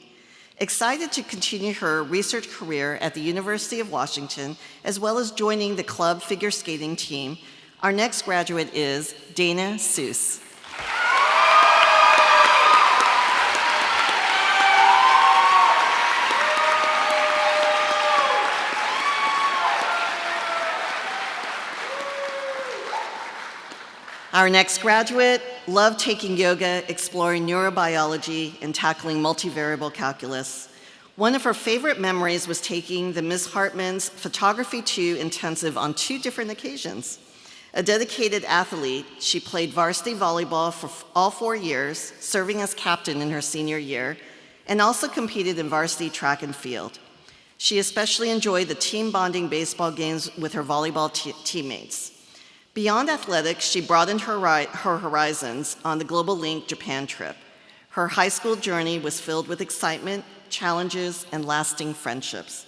Excited to continue her research career at the University of Washington, as well as joining the club figure skating team, our next graduate is Dana Seuss. Our next graduate loved taking yoga, exploring neurobiology, and tackling multivariable calculus. One of her favorite memories was taking the Ms. Hartman's Photography 2 intensive on 2 different occasions. A dedicated athlete, she played varsity volleyball for all 4 years, serving as captain in her senior year, and also competed in varsity track and field. She especially enjoyed the team bonding baseball games with her volleyball teammates. Beyond athletics, she broadened her horizons on the Global Link Japan trip. Her high school journey was filled with excitement, challenges, and lasting friendships.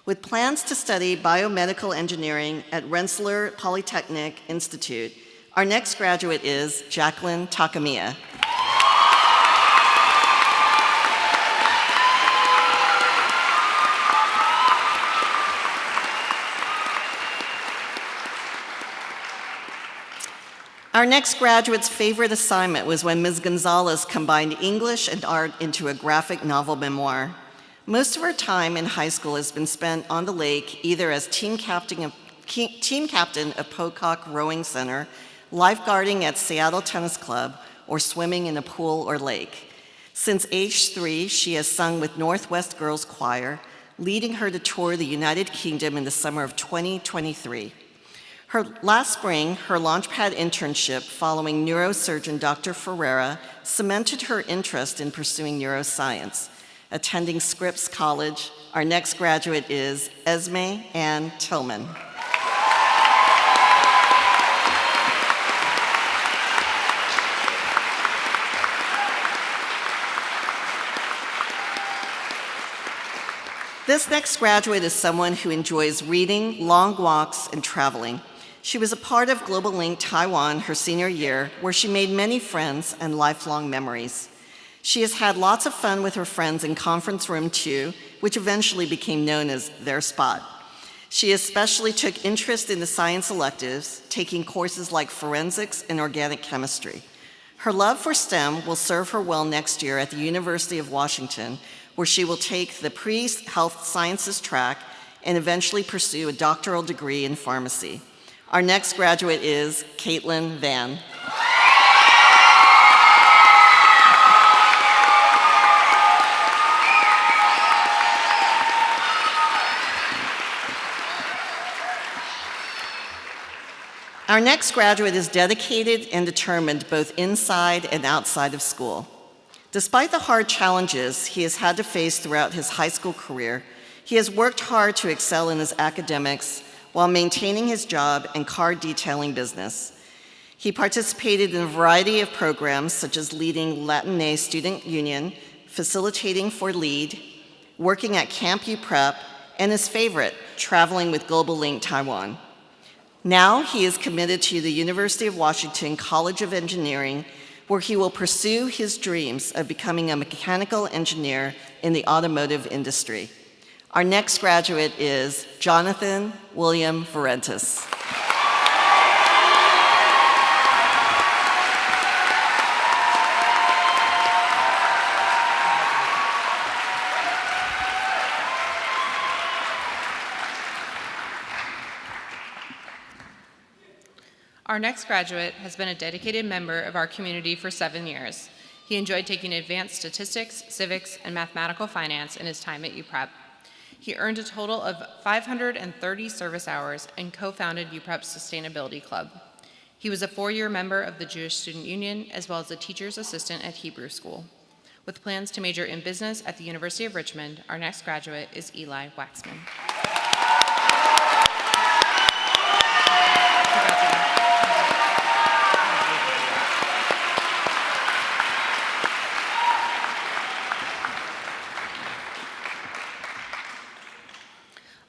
With plans to study biomedical engineering at Rensselaer Polytechnic Institute, our next graduate is Jacqueline Takamiya. Our next graduate's favorite assignment was when Ms. Gonzalez combined English and art into a graphic novel memoir. Most of her time in high school has been spent on the lake, either as team captain of Pocock Rowing Center, lifeguarding at Seattle Tennis Club, or swimming in a pool or lake. Since age 3, she has sung with Northwest Girls Choir, leading her to tour the United Kingdom in the summer of 2023. Last spring, her Launchpad internship following neurosurgeon Dr. Ferreira cemented her interest in pursuing neuroscience. Attending Scripps College, our next graduate is Esme Ann Tillman. This next graduate is someone who enjoys reading, long walks, and traveling. She was a part of Global Link Taiwan her senior year, where she made many friends and lifelong memories. She has had lots of fun with her friends in Conference Room 2, which eventually became known as their spot. She especially took interest in the science electives, taking courses like forensics and organic chemistry. Her love for STEM will serve her well next year at the University of Washington, where she will take the pre-health sciences track and eventually pursue a doctoral degree in pharmacy. Our next graduate is Caitlin Van. Our next graduate is dedicated and determined both inside and outside of school. Despite the hard challenges he has had to face throughout his high school career, he has worked hard to excel in his academics while maintaining his job and car detailing business. He participated in a variety of programs such as leading Latinx Student Union, facilitating for LEAD, working at Camp UPrep, and his favorite, traveling with Global Link Taiwan. Now he is committed to the University of Washington College of Engineering, where he will pursue his dreams of becoming a mechanical engineer in the automotive industry. Our next graduate is Jonathan William Varentis. Our next graduate has been a dedicated member of our community for 7 years. He enjoyed taking advanced statistics, civics, and mathematical finance in his time at UPrep. He earned a total of 530 service hours and co-founded UPrep's Sustainability Club. He was a 4-year member of the Jewish Student Union, as well as a teacher's assistant at Hebrew School. With plans to major in business at the University of Richmond, our next graduate is Eli Waxman.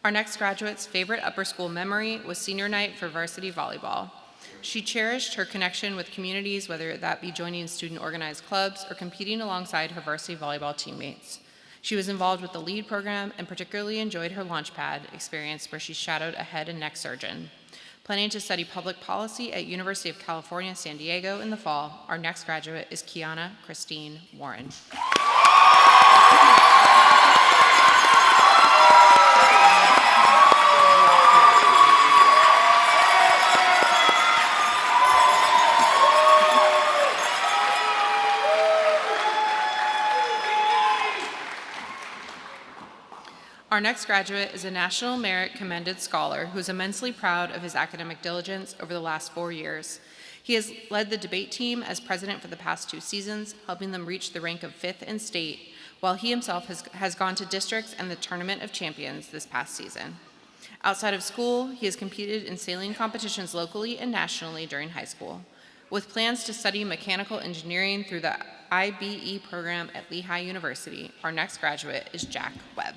Our next graduate's favorite upper school memory was senior night for varsity volleyball. She cherished her connection with communities, whether that be joining student organized clubs or competing alongside her varsity volleyball teammates. She was involved with the LEAD program and particularly enjoyed her Launchpad experience, where she shadowed a head and neck surgeon. Planning to study public policy at University of California, San Diego in the fall, our next graduate is Kiana Christine Warren. Our next graduate is a National Merit Commended Scholar who is immensely proud of his academic diligence over the last 4 years. He has led the debate team as president for the past 2 seasons, helping them reach the rank of 5th in state, while he himself has gone to districts and the Tournament of Champions this past season. Outside of school, he has competed in sailing competitions locally and nationally during high school. With plans to study mechanical engineering through the IBE program at Lehigh University, our next graduate is Jack Webb.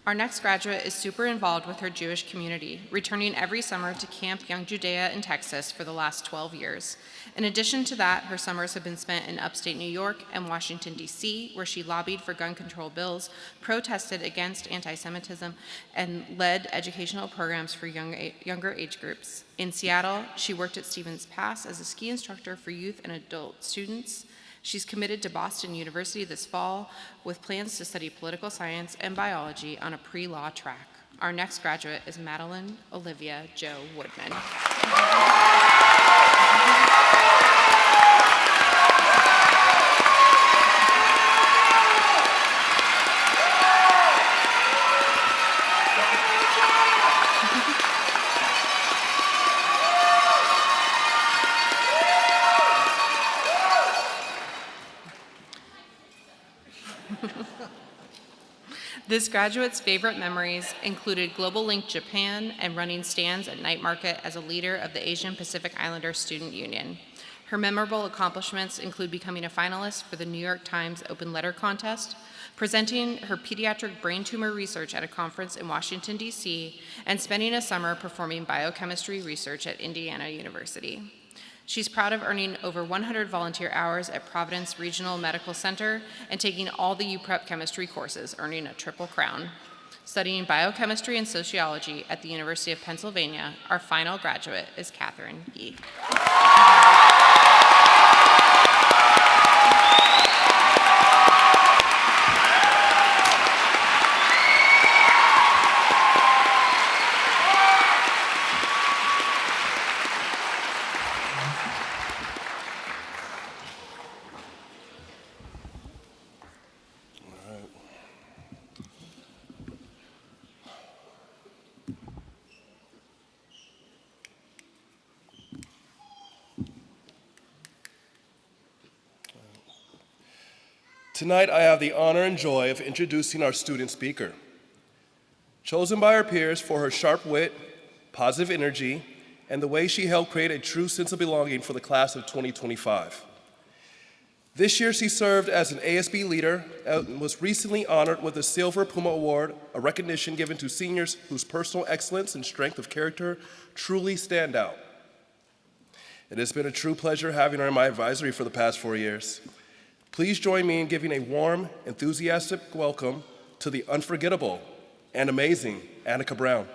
Our next graduate is super involved with her Jewish community, returning every summer to Camp Young Judea in Texas for the last 12 years. In addition to that, her summers have been spent in upstate New York and Washington, D.C., where she lobbied for gun control bills, protested against anti-Semitism, and led educational programs for younger age groups. In Seattle, she worked at Stevens Pass as a ski instructor for youth and adult students. She's committed to Boston University this fall with plans to study political science and biology on a pre-law track. Our next graduate is Madeline Olivia Jo Woodman. This graduate's favorite memories included Global Link Japan and running stands at night market as a leader of the Asian Pacific Islander Student Union. Her memorable accomplishments include becoming a finalist for the New York Times Open Letter Contest, presenting her pediatric brain tumor research at a conference in Washington, D.C., and spending a summer performing biochemistry research at Indiana University. She's proud of earning over 100 volunteer hours at Providence Regional Medical Center and taking all the UPrep chemistry courses, earning a triple crown. Studying biochemistry and sociology at the University of Pennsylvania, our final graduate is Catherine Yee. Tonight, I have the honor and joy of introducing our student speaker. Chosen by our peers for her sharp wit, positive energy, and the way she helped create a true sense of belonging for the class of 2025. This year, she served as an ASB leader and was recently honored with the Silver Puma Award, a recognition given to seniors whose personal excellence and strength of character truly stand out. It has been a true pleasure having her in my advisory for the past 4 years. Please join me in giving a warm, enthusiastic welcome to the unforgettable and amazing Annika Brown.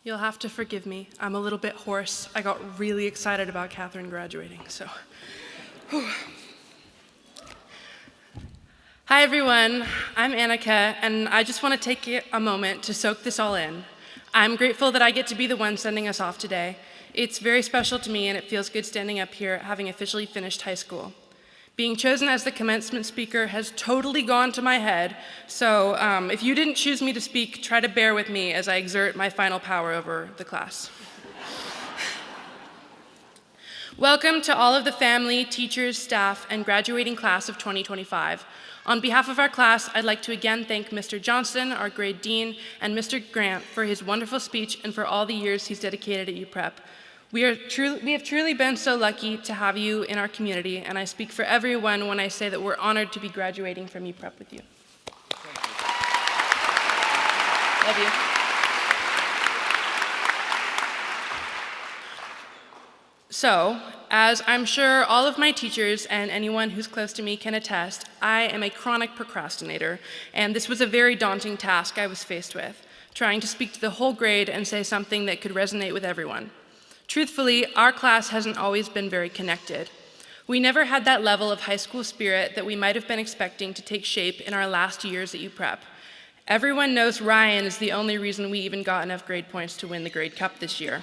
You'll have to forgive me. I'm a little bit hoarse. I got really excited about Catherine graduating, so. Whew. Hi, everyone. I'm Annika, and I just want to take a moment to soak this all in. I'm grateful that I get to be the one sending us off today. It's very special to me, and it feels good standing up here having officially finished high school. Being chosen as the commencement speaker has totally gone to my head, so if you didn't choose me to speak, try to bear with me as I exert my final power over the class. Welcome to all of the family, teachers, staff, and graduating class of 2025. On behalf of our class, I'd like to again thank Mr. Johnston, our grade dean, and Mr. Grant for his wonderful speech and for all the years he's dedicated at UPrep. We have truly been so lucky to have you in our community, and I speak for everyone when I say that we're honored to be graduating from UPrep with you. Love you. So, as I'm sure all of my teachers and anyone who's close to me can attest, I am a chronic procrastinator, and this was a very daunting task I was faced with, trying to speak to the whole grade and say something that could resonate with everyone. Truthfully, our class hasn't always been very connected. We never had that level of high school spirit that we might have been expecting to take shape in our last years at UPrep. Everyone knows Ryan is the only reason we even got enough grade points to win the grade cup this year.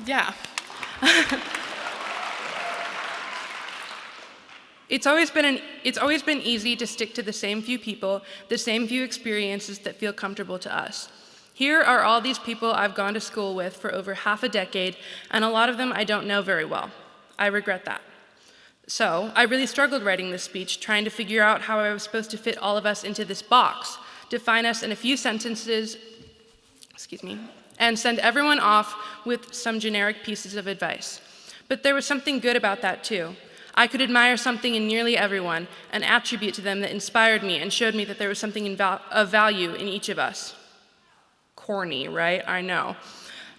Yeah. It's always been easy to stick to the same few people, the same few experiences that feel comfortable to us. Here are all these people I've gone to school with for over half a decade, and a lot of them I don't know very well. I regret that. So, I really struggled writing this speech, trying to figure out how I was supposed to fit all of us into this box, define us in a few sentences, and send everyone off with some generic pieces of advice. But there was something good about that too. I could admire something in nearly everyone, an attribute to them that inspired me and showed me that there was something of value in each of us. Corny, right? I know.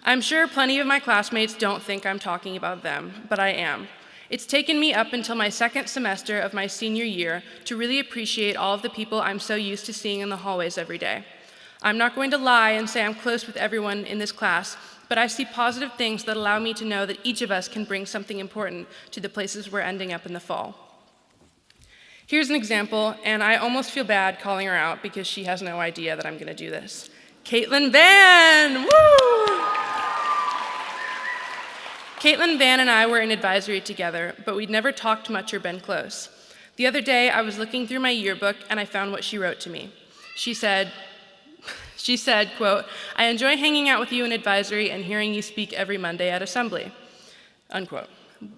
I'm sure plenty of my classmates don't think I'm talking about them, but I am. It's taken me up until my second semester of my senior year to really appreciate all of the people I'm so used to seeing in the hallways every day. I'm not going to lie and say I'm close with everyone in this class, but I see positive things that allow me to know that each of us can bring something important to the places we're ending up in the fall. Here's an example, and I almost feel bad calling her out because she has no idea that I'm going to do this. Caitlin Van! Woo! Caitlin Van and I were in advisory together, but we'd never talked much or been close. The other day, I was looking through my yearbook and I found what she wrote to me. She said, quote, "I enjoy hanging out with you in advisory and hearing you speak every Monday at assembly," unquote.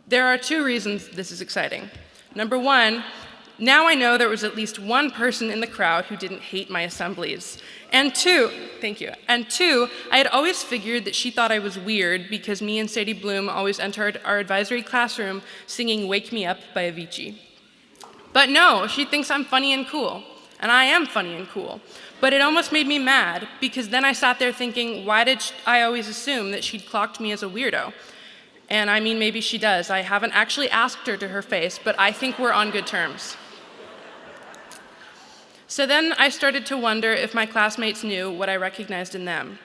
There are 2 reasons this is exciting. Number 1, now I know there was at least one person in the crowd who didn't hate my assemblies. And 2, thank you. And 2, I had always figured that she thought I was weird because me and Sadie Bloom always entered our advisory classroom singing "Wake Me Up" by Avicii. But no, she thinks I'm funny and cool. And I am funny and cool. But it almost made me mad because then I sat there thinking, why did I always assume that she'd clocked me as a weirdo? And I mean, maybe she does. I haven't actually asked her to her face, but I think we're on good terms. So then I started to wonder if my classmates knew what I recognized in them.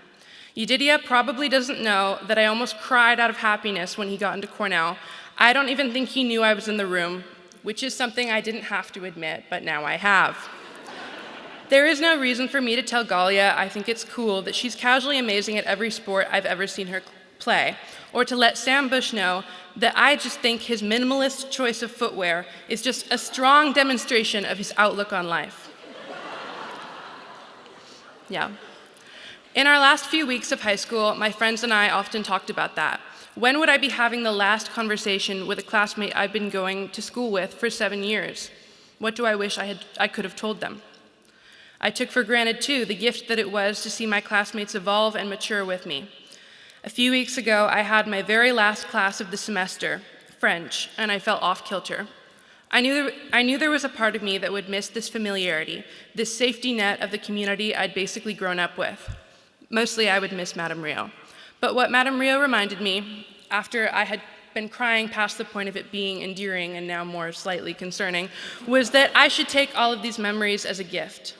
Yedidia probably doesn't know that I almost cried out of happiness when he got into Cornell. I don't even think he knew I was in the room, which is something I didn't have to admit, but now I have. There is no reason for me to tell Galia I think it's cool that she's casually amazing at every sport I've ever seen her play, or to let Sam Bush know that I just think his minimalist choice of footwear is just a strong demonstration of his outlook on life. Yeah. In our last few weeks of high school, my friends and I often talked about that. When would I be having the last conversation with a classmate I've been going to school with for 7 years? What do I wish I could have told them? I took for granted, too, the gift that it was to see my classmates evolve and mature with me. A few weeks ago, I had my very last class of the semester, French, and I felt off-kilter. I knew there was a part of me that would miss this familiarity, this safety net of the community I'd basically grown up with. Mostly, I would miss Madame Rio. But what Madame Rio reminded me, after I had been crying past the point of it being endearing and now more slightly concerning, was that I should take all of these memories as a gift.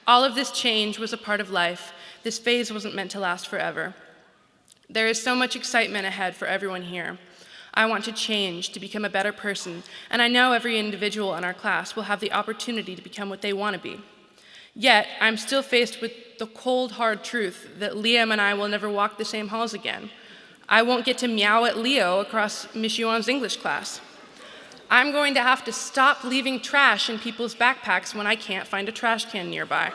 All of this change was a part of life. This phase wasn't meant to last forever. There is so much excitement ahead for everyone here. I want to change, to become a better person, and I know every individual in our class will have the opportunity to become what they want to be. Yet, I'm still faced with the cold, hard truth that Liam and I will never walk the same halls again. I won't get to meow at Leo across Miss Yuan's English class. I'm going to have to stop leaving trash in people's backpacks when I can't find a trash can nearby.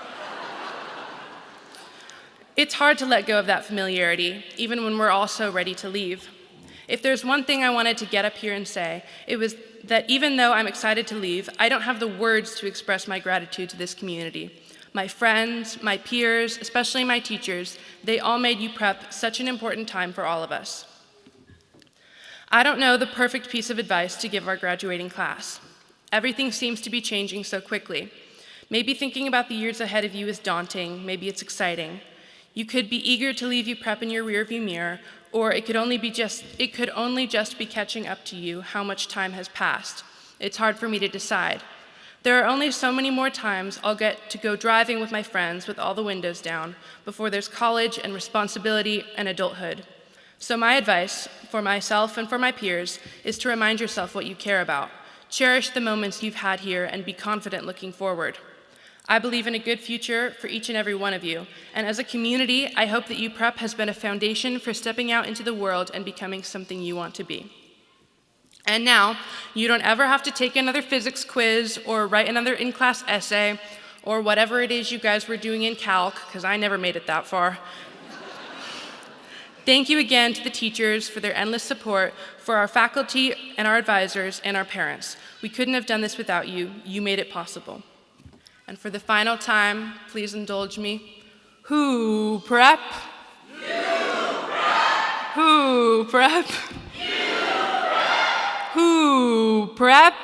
It's hard to let go of that familiarity, even when we're all so ready to leave. If there's one thing I wanted to get up here and say, it was that even though I'm excited to leave, I don't have the words to express my gratitude to this community. My friends, my peers, especially my teachers, they all made UPrep such an important time for all of us. I don't know the perfect piece of advice to give our graduating class. Everything seems to be changing so quickly. Maybe thinking about the years ahead of you is daunting, maybe it's exciting. You could be eager to leave UPrep in your rearview mirror, or it could only just be catching up to you how much time has passed. It's hard for me to decide. There are only so many more times I'll get to go driving with my friends with all the windows down before there's college and responsibility and adulthood. So my advice, for myself and for my peers, is to remind yourself what you care about. Cherish the moments you've had here and be confident looking forward. I believe in a good future for each and every one of you, and as a community, I hope that UPrep has been a foundation for stepping out into the world and becoming something you want to be. And now, you don't ever have to take another physics quiz or write another in-class essay or whatever it is you guys were doing in calc, because I never made it that far. Thank you again to the teachers for their endless support, for our faculty and our advisors and our parents. We couldn't have done this without you. You made it possible. And for the final time, please indulge me. UPrep? UPrep? UPrep?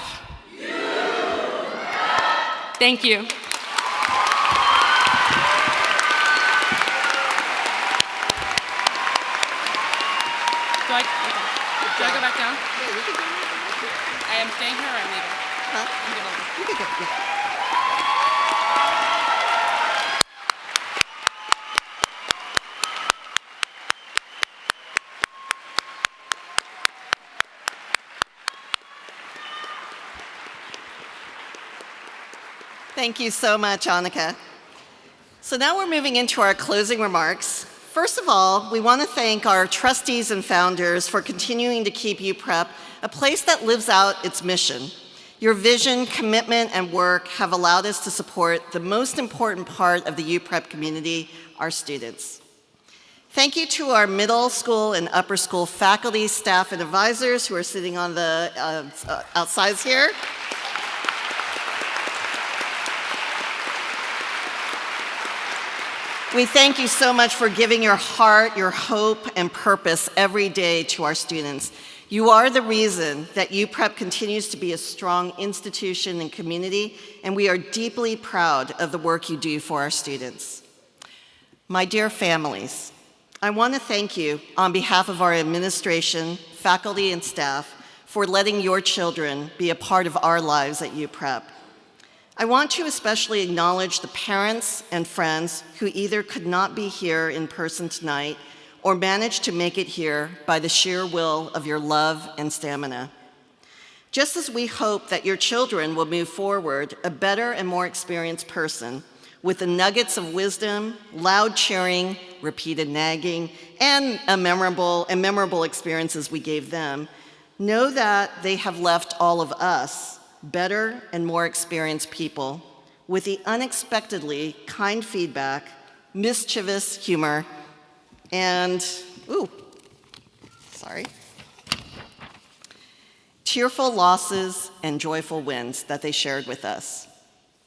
Thank you. Do I go back down? am staying here or I'm leaving? Huh? I'm gonna leave. You can go. Yeah. Thank you so much, Annika. So now we're moving into our closing remarks. First of all, we want to thank our trustees and founders for continuing to keep UPrep a place that lives out its mission. Your vision, commitment, and work have allowed us to support the most important part of the UPrep community, our students. Thank you to our middle school and upper school faculty, staff, and advisors who are sitting on the outsides here. We thank you so much for giving your heart, your hope, and purpose every day to our students. You are the reason that UPrep continues to be a strong institution and community, and we are deeply proud of the work you do for our students. My dear families, I want to thank you on behalf of our administration, faculty, and staff for letting your children be a part of our lives at UPrep. I want to especially acknowledge the parents and friends who either could not be here in person tonight or managed to make it here by the sheer will of your love and stamina. Just as we hope that your children will move forward a better and more experienced person with the nuggets of wisdom, loud cheering, repeated nagging, and memorable experiences we gave them, know that they have left all of us better and more experienced people with the unexpectedly kind feedback, mischievous humor, and, tearful losses and joyful wins that they shared with us.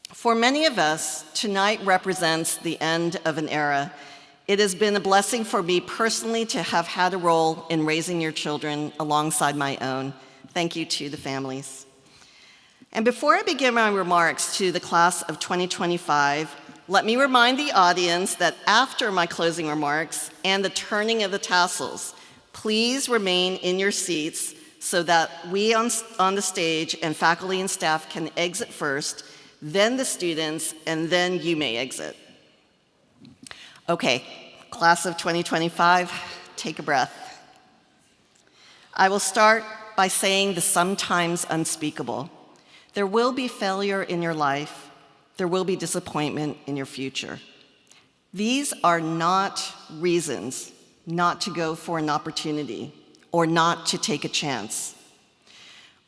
For many of us, tonight represents the end of an era. It has been a blessing for me personally to have had a role in raising your children alongside my own. Thank you to the families. And before I begin my remarks to the class of 2025, let me remind the audience that after my closing remarks and the turning of the tassels, please remain in your seats so that we on the stage and faculty and staff can exit first, then the students, and then you may exit. Okay, class of 2025, take a breath. I will start by saying the sometimes unspeakable. There will be failure in your life. There will be disappointment in your future. These are not reasons not to go for an opportunity or not to take a chance.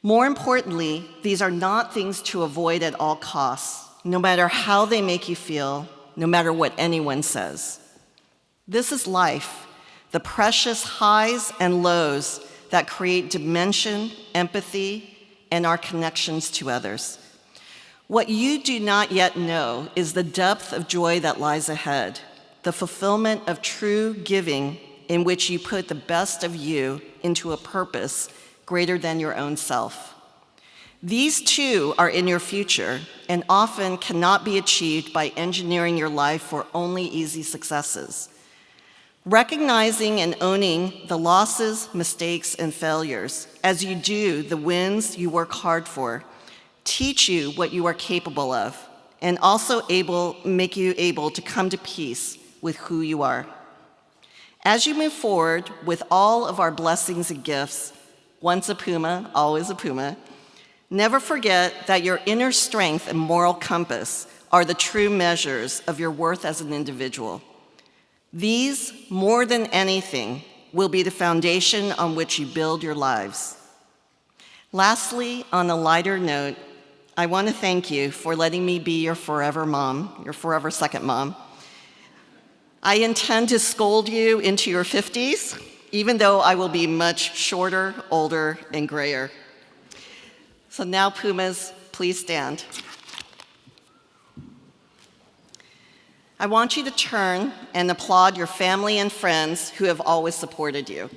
More importantly, these are not things to avoid at all costs, no matter how they make you feel, no matter what anyone says. This is life, the precious highs and lows that create dimension, empathy, and our connections to others. What you do not yet know is the depth of joy that lies ahead, the fulfillment of true giving in which you put the best of you into a purpose greater than your own self. These too are in your future and often cannot be achieved by engineering your life for only easy successes. Recognizing and owning the losses, mistakes, and failures, as you do the wins you work hard for, teach you what you are capable of, and also make you able to come to peace with who you are. As you move forward with all of our blessings and gifts, once a Puma, always a Puma, never forget that your inner strength and moral compass are the true measures of your worth as an individual. These, more than anything, will be the foundation on which you build your lives. Lastly, on a lighter note, I want to thank you for letting me be your forever mom, your forever second mom. I intend to scold you into your 50s, even though I will be much shorter, older, and grayer. So now, Pumas, please stand. I want you to turn and applaud your family and friends who have always supported you.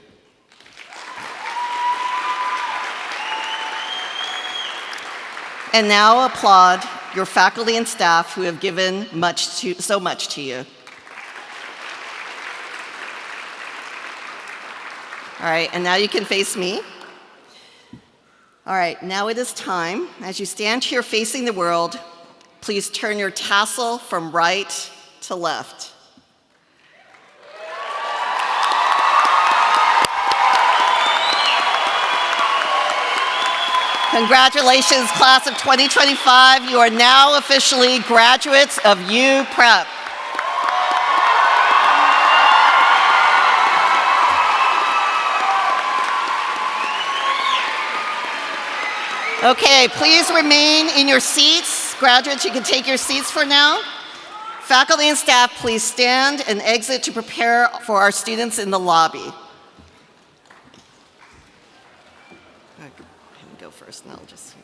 And now applaud your faculty and staff who have given so much to you. All right, and now you can face me. All right, now it is time. As you stand here facing the world, please turn your tassel from right to left. Congratulations, class of 2025. You are now officially graduates of UPrep. Okay, please remain in your seats. Graduates, you can take your seats for now. Faculty and staff, please stand and exit to prepare for our students in the lobby. Go first, and I'll just.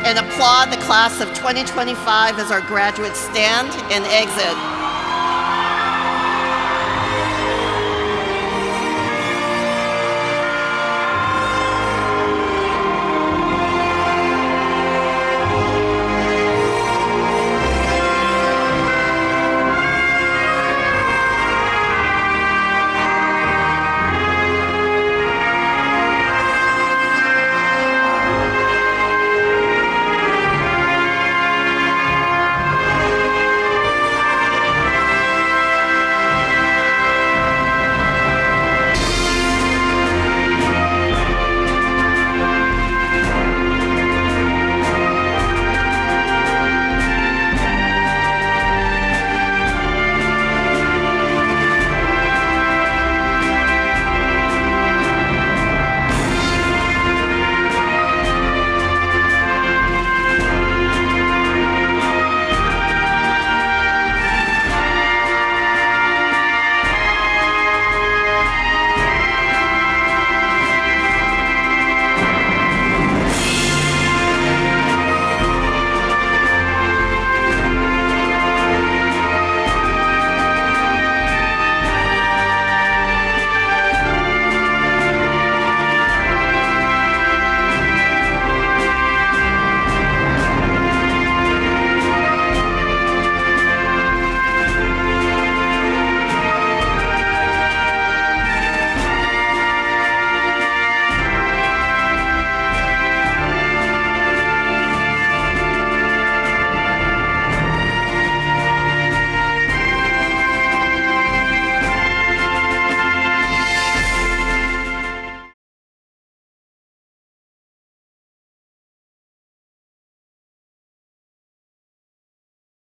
And applaud the class of 2025 as our graduates stand and exit.